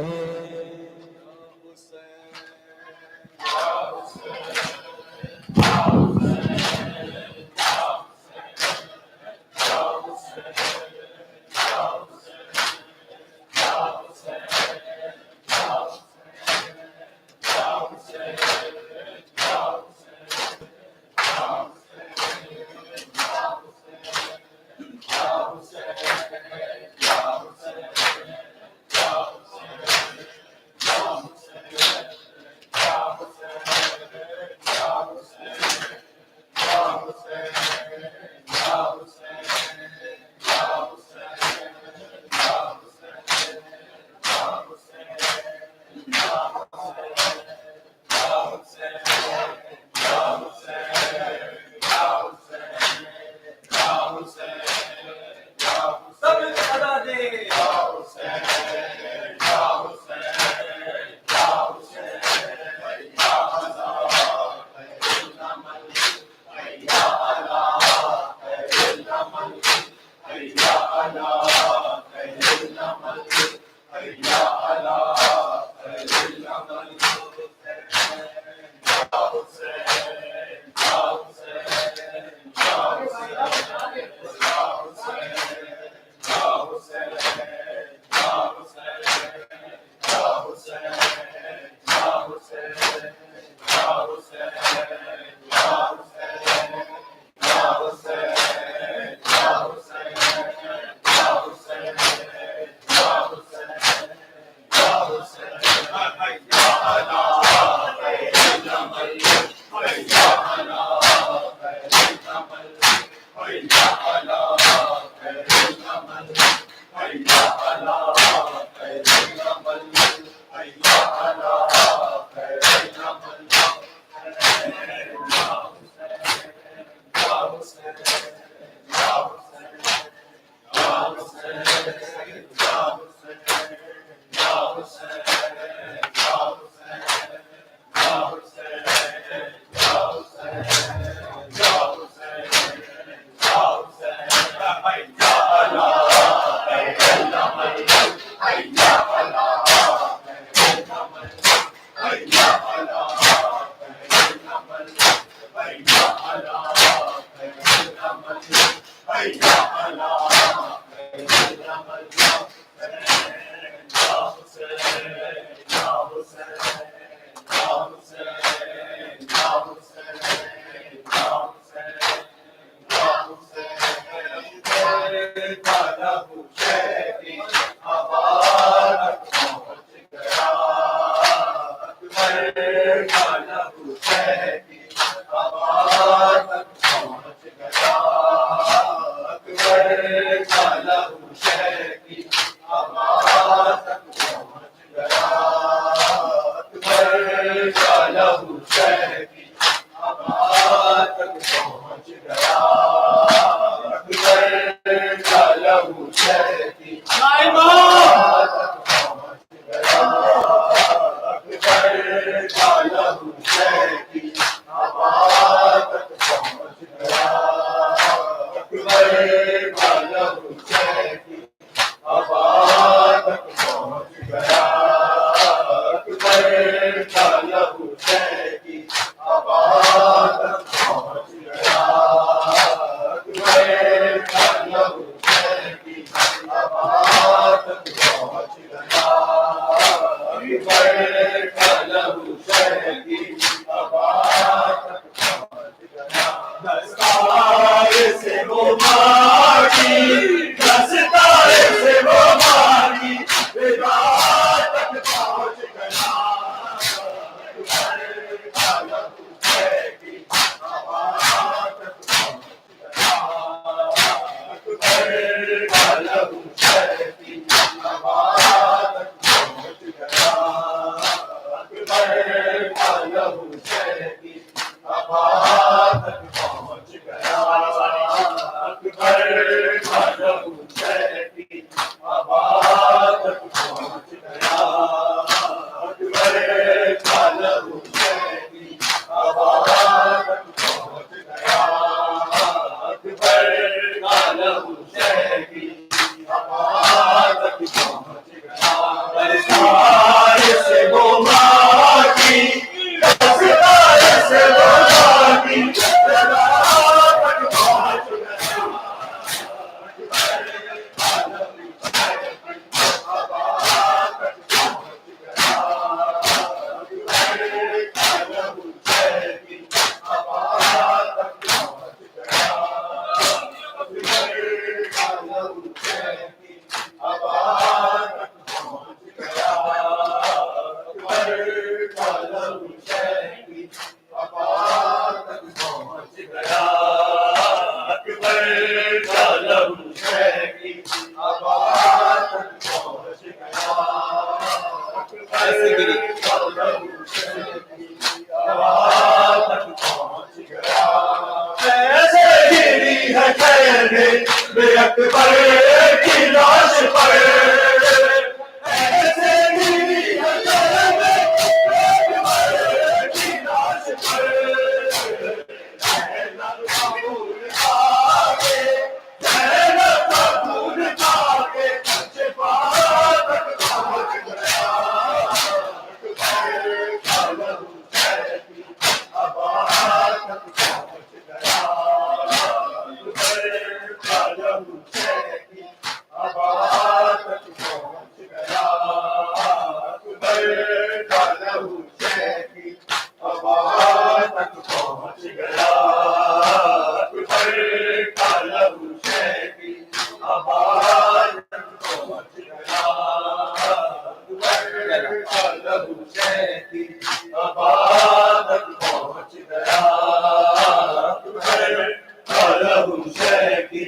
شیخی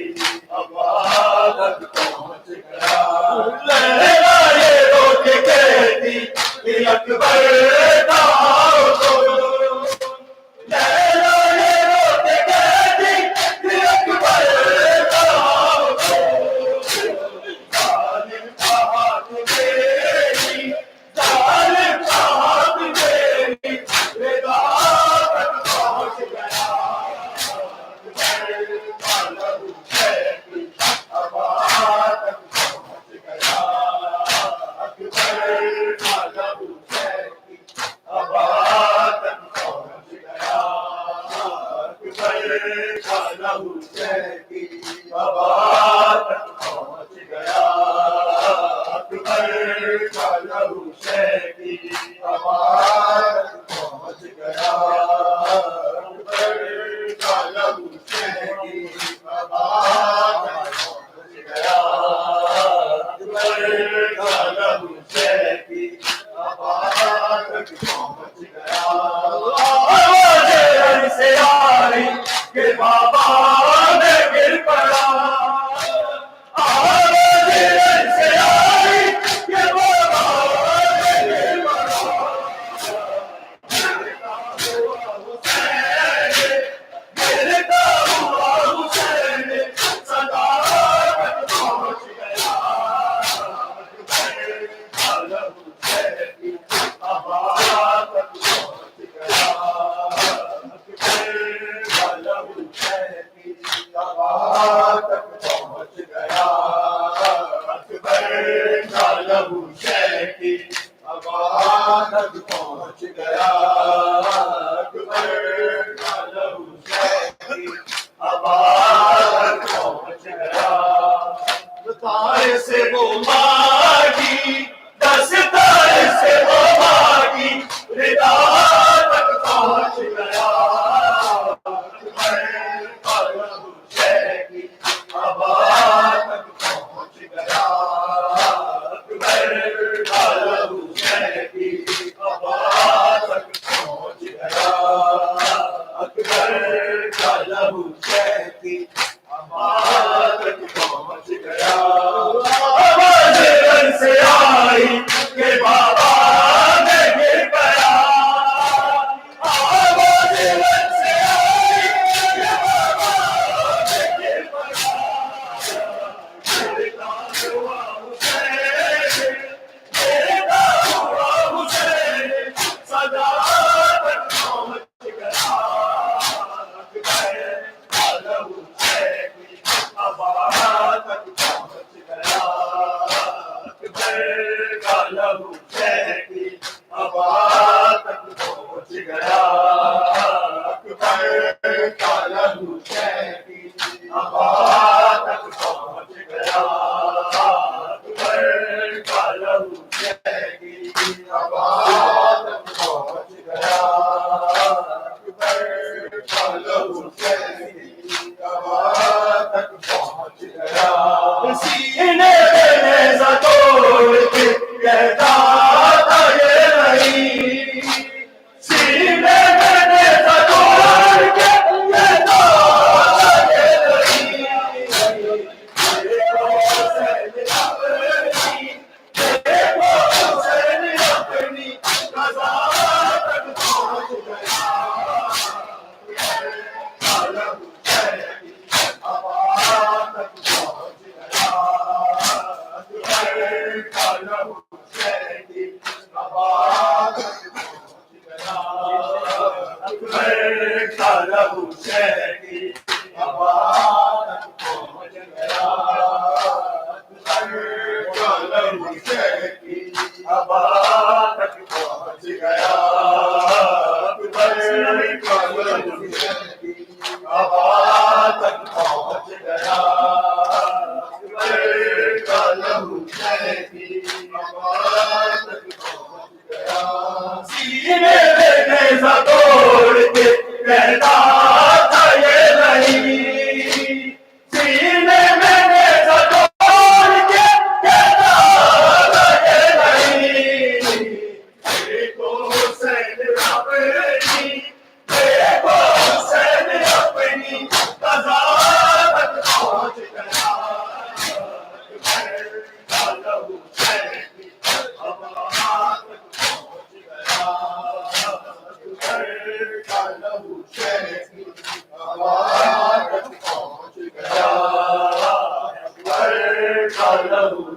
آباد تک پہنچ گیا لیلا یہ رو کے کہتی کہ اکبر کا تو لیلا یہ رو کے کہتی کہ اکبر کا ظالم کا ہاتھ میری ظالم کا ہاتھ میری رضا تک پہنچ گیا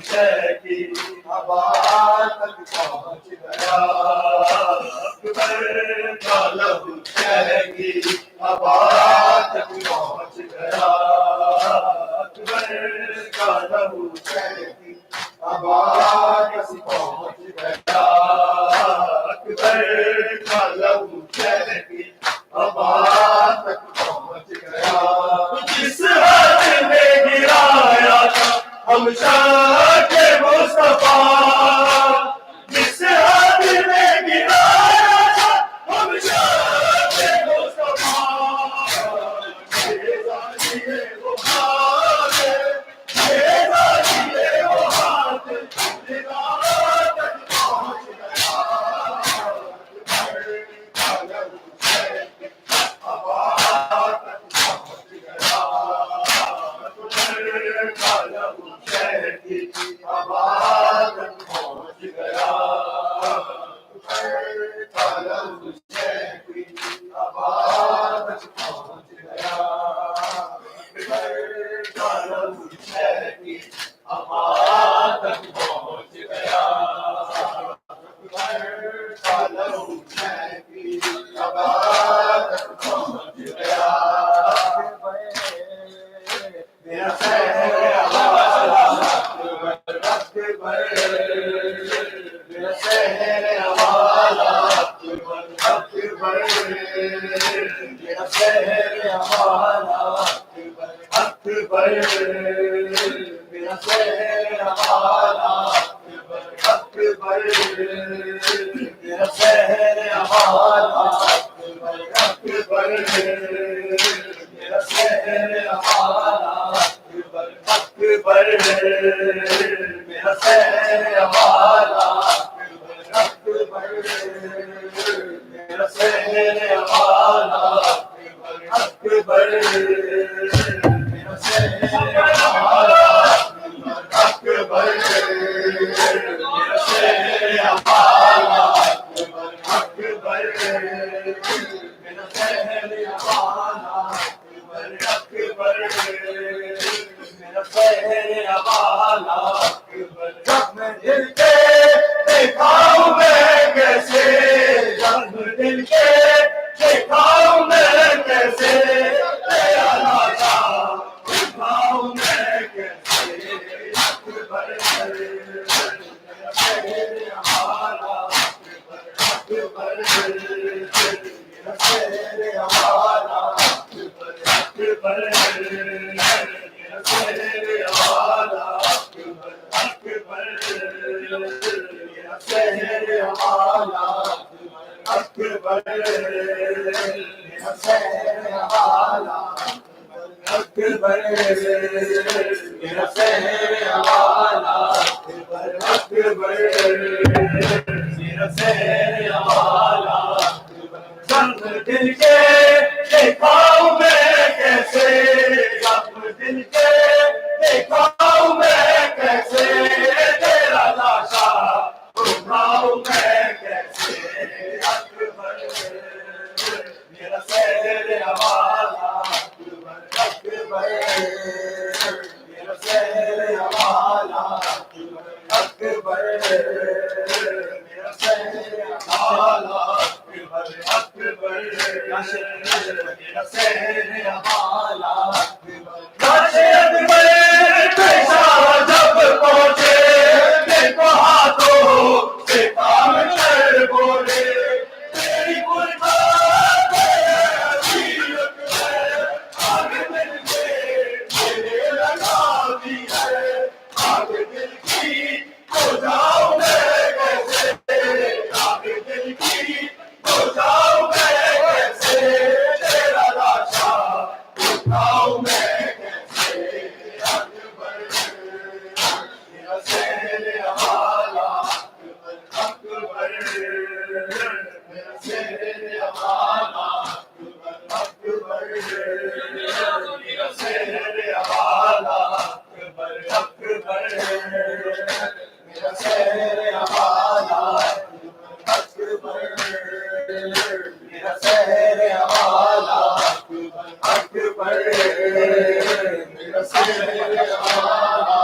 کی آواز تک پہنچ گیا اکبر کا لہو کی آواز تک پہنچ گیا اکبر کا لہو کی آواز تک پہنچ گیا اکبر کا لہو کی آواز تک پہنچ گیا جس حد میں گرایا تھا ہم شاہ کے مصطفیٰ جس حد میں گرایا تھا ہم شاہ کے مصطفیٰ تیرا دیے وہ ہاتھ تیرا دیے وہ ہاتھ تیرا تک پہنچ گیا آواز تک پہنچ گیا آواز تک پہنچ گیا آواز تک پہنچ گیا آواز تک پہنچ گیا آواز تک پہنچ گیا میرا شہر میرا شہر والا اکبر میرا شہر والا اکبر میرا شہر والا اکبر میرا شہر والا اکبر میرا شہر والا اکبر میرا شہر والا اکبر میرا شہر والا اکبر میرا شہر والا اکبر میرا شہر والا اکبر میرا شہر والا اکبر میرا شہر والا جب میں دل کے دیکھاؤں میں کیسے جب دل کے دیکھاؤں میں کیسے تیرا ناشا دیکھاؤں میں کیسے اکبر میرا شہر والا اکبر میرا شہر والا اکبر میرا شہر والا اکبر میرا شہر والا اکبر میرا شہر والا اکبر میرا شہر والا اکبر میرا شہر والا جب دل کے دیکھاؤں میں کیسے جب دل کے دیکھاؤں میں کیسے تیرا لاشا اٹھاؤں میں کیسے اکبر میرا شہر والا اکبر میرا شہر والا اکبر میرا شہر والا اکبر میرا شہر والا اکبر پیشہ جب پہنچے دیکھو ہاتھوں سے کام کر بولے تیری قربان آگ دل کے میرے لگا دی ہے آگ دل کی تو جاؤں میں کیسے آگ دل کی تو جاؤں میں کیسے تیرا لاشا اٹھاؤں میں کیسے اکبر میرا شہر والا اکبر میرا شہر والا اکبر میرا شہر والا اکبر میرا شہر والا اکبر میرا شہر والا اکبر میرا شہر والا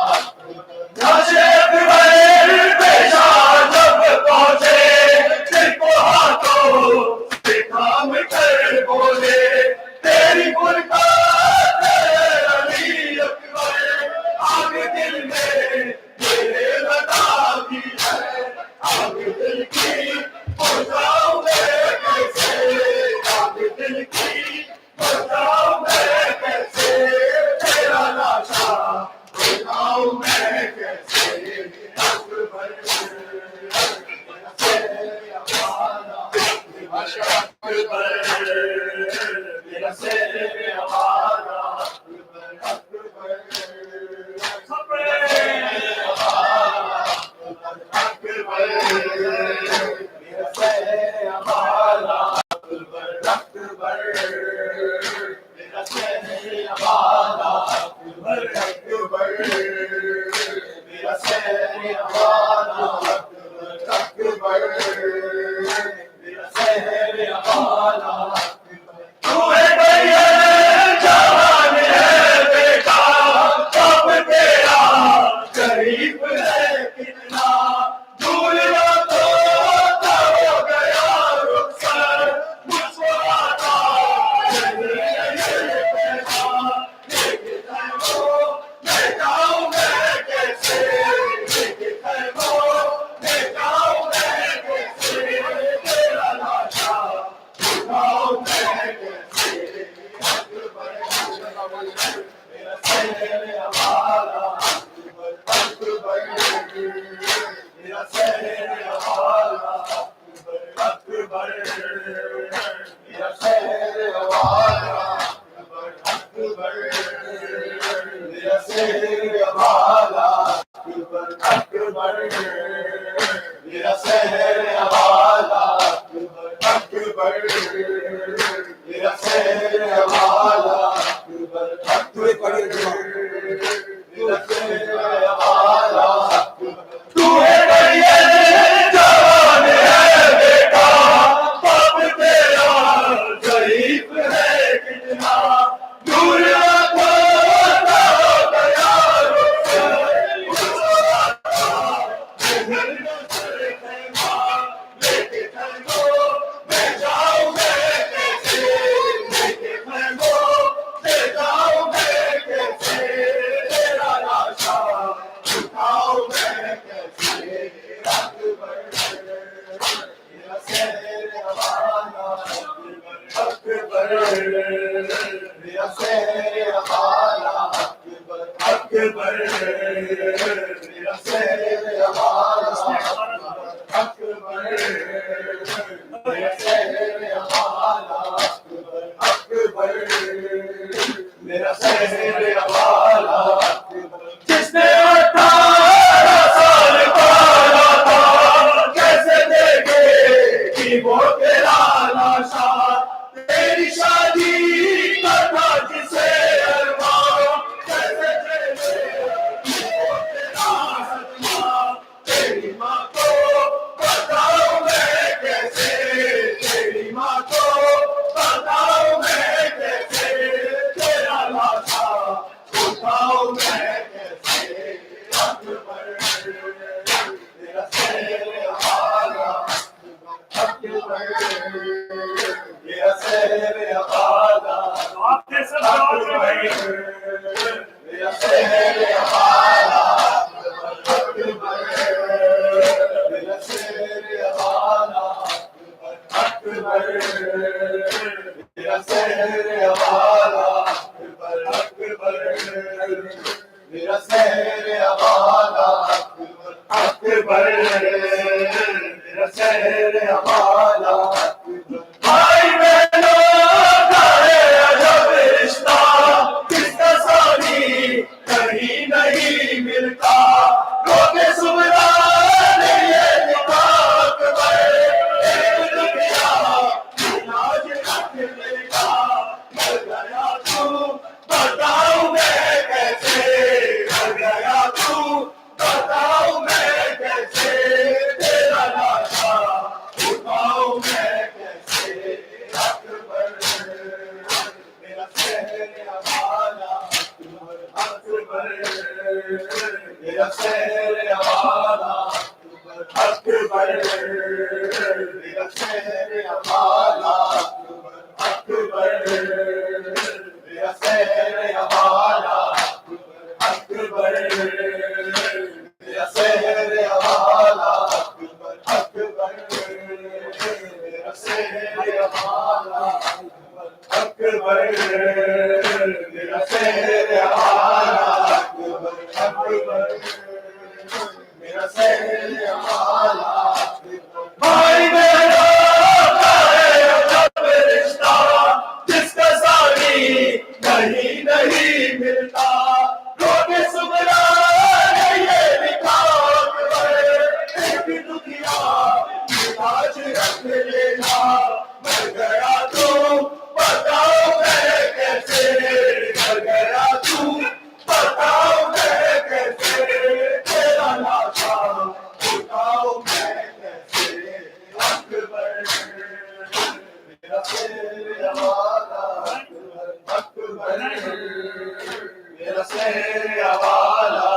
शेर वाला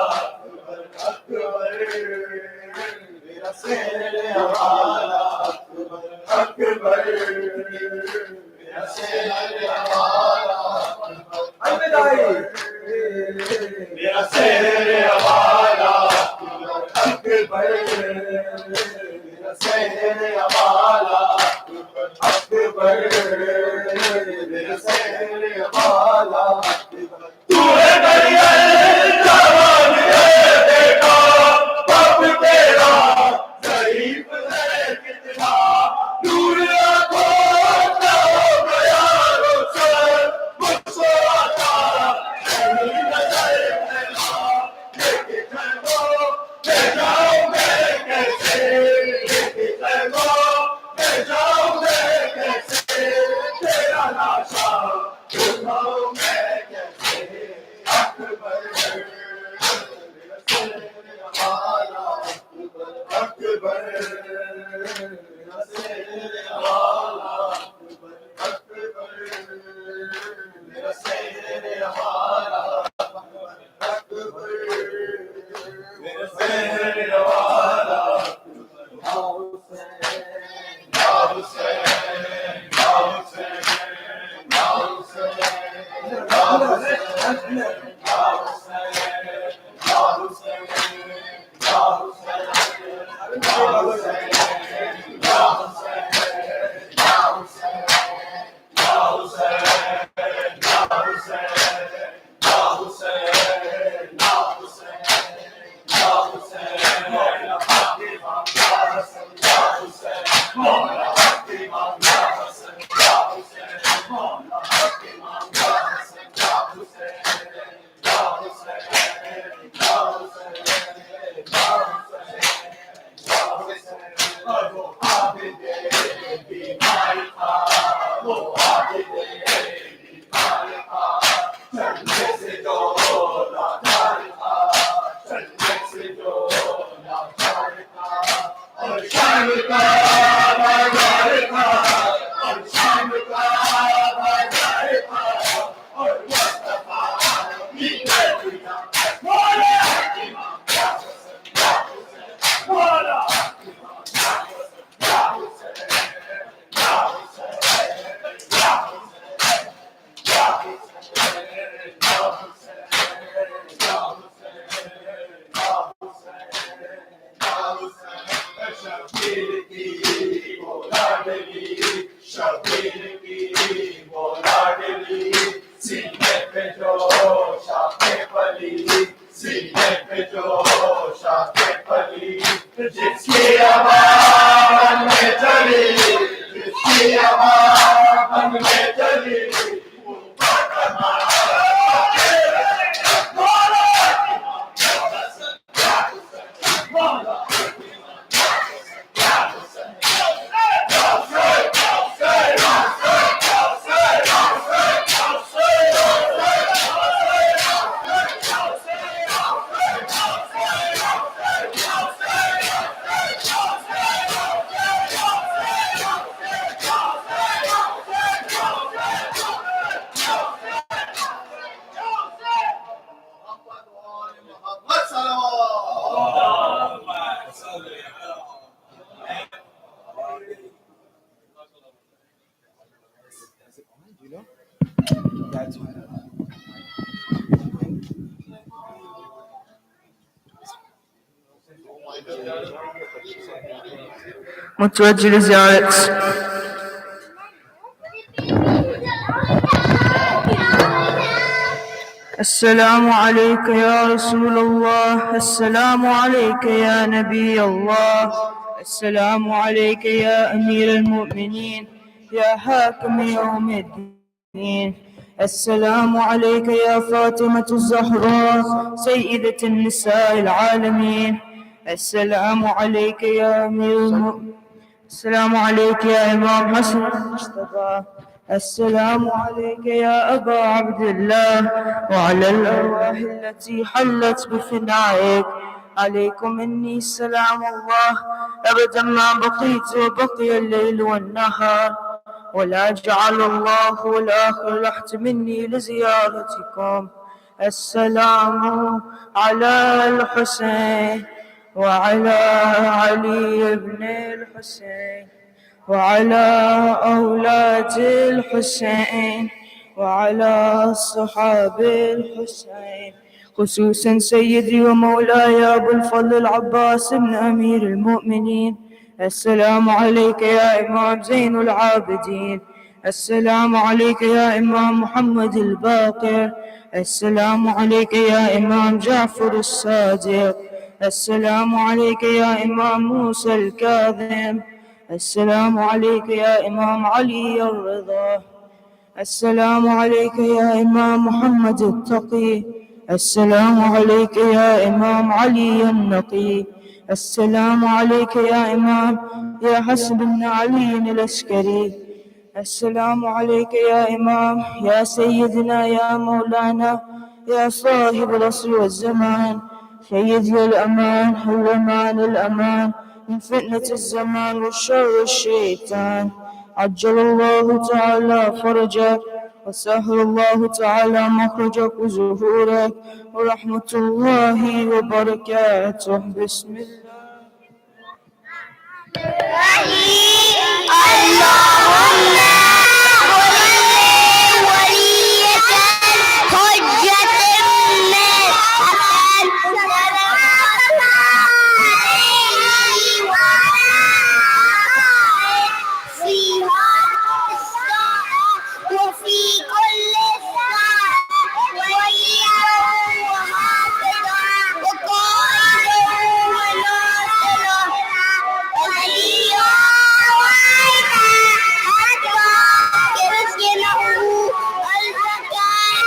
अकबर, मेरा शेर वाला अकबर, मेरा शेर वाला मेरा शेर वाला अकबर, मेरा शेर वाला अकबर, मेरा शेर वाला तू है दरियाए जवान है बेटा, बाप तेरा ज़रीफ है कितना, नूर आँखों का हो गया रोशन, मुझको आता नहीं नजर मिला, लेके चलो ले जाओगे कैसे, लेके चलो ले जाओगे कैसे, तेरा लाशा उठाओगे कैसे, अकबर मेरा शेर वाला अकबर, मेरा शेर वाला अकबर, मेरा शेर वाला अकबर, मेरा शेर वाला या हुसैन, या हुसैन, या हुसैन, या हुसैन, या हुसैन, या हुसैन, या हुसैन, या हुसैन, या हुसैन, या हुसैन, या हुसैन, या हुसैन, या हुसैन, या हुसैन, या हुसैन, मौला हक इमाम या हसन, या हुसैन, मौला हक इमाम या हसन, या हुसैन, मौला हक इमाम या हसन, या हुसैन, या हुसैन, या हुसैन, या हुसैन, या हुसैन, वो आबिदे बीमारी था, वो आबिदे बीमारी था, चलने से जो लाचार था, चलने से जो लाचार था, और शाम का बाजार था, और शाम का बाजार था, और मुस्तफा मीठे दुनिया मौला इमाम या हुसैन, या हुसैन, मौला इमाम या हुसैन, या हुसैन, या हुसैन, या हुसैन, या हुसैन, या हुसैन, या हुसैन, या हुसैन, शबीर की वो लाडली, शबीर की वो लाडली, सीने पे जो शाखे पली, सीने पे जो शाखे पली, जिसकी आवाज़ में चली, जिसकी आवाज़ में चली, वो फातिमा मौला इमाम या हसन, या हुसैन, मौला इमाम या हसन, या हुसैन, या हुसैन, या हुसैन, या हुसैन, या हुसैन, या हुसैन, या متوجه لزيارة السلام عليك يا رسول الله، السلام عليك يا نبي الله، السلام عليك يا أمير المؤمنين، يا حاكم يوم الدين، السلام عليك يا فاطمة الزهراء سيدة النساء العالمين، السلام عليك يا أمير المؤمنين، السلام عليك يا إمام حسن المصطفى، السلام عليك يا أبا عبد الله، وعلى الأرواح التي حلت بفنائك، عليكم مني السلام الله أبدا ما بقيت وبقي الليل والنهار، ولا جعل الله الآخر لحت مني لزيارتكم. السلام على الحسين وعلى علي بن الحسين وعلى أولاد الحسين وعلى أصحاب الحسين، خصوصا سيدي ومولاي أبو الفضل العباس بن أمير المؤمنين. السلام عليك يا إمام زين العابدين. السلام عليك يا إمام محمد الباقر. السلام عليك يا إمام جعفر الصادق. السلام عليك يا إمام موسى الكاظم. السلام عليك يا إمام علي الرضا. السلام عليك يا إمام محمد التقي. السلام عليك يا إمام علي النقي. السلام عليك يا إمام يا حسن بن علي العسكري. السلام عليك يا إمام يا سيدنا يا مولانا يا صاحب العصر والزمان، سيدي الأمان الأمان الأمان من فتنة الزمان وشر الشيطان. عجل الله تعالى فرجك وسهل الله تعالى مخرجك وظهورك ورحمة الله وبركاته. بسم الله. اللهم وليك حجة الناس في هذه الساعة وفي كل ساعة وليا وحافظا وقائدا وناصرا وليا وعيدا حتى يسكنه الزكاة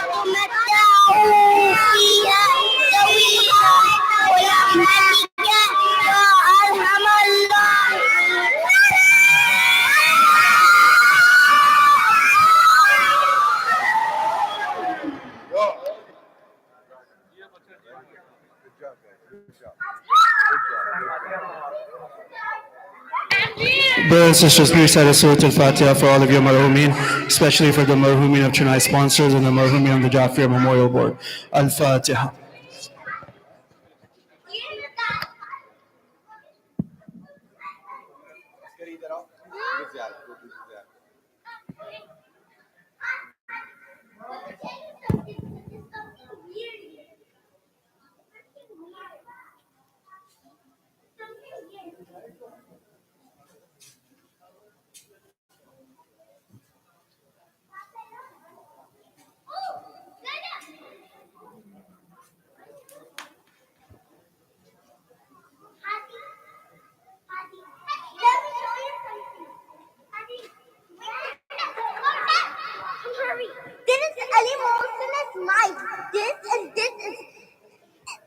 وتمتعه فيها سويا برحمتك يا أرحم الراحمين. Brothers and sisters, please recite Surah Al-Fatiha for all of your marhumin, especially for the marhumin of Chennai sponsors and the marhumin of the Jafir Memorial Board. Al-Fatiha. This is Ali Mohsen's mic. This is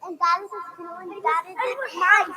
and that is his phone. That is his mic.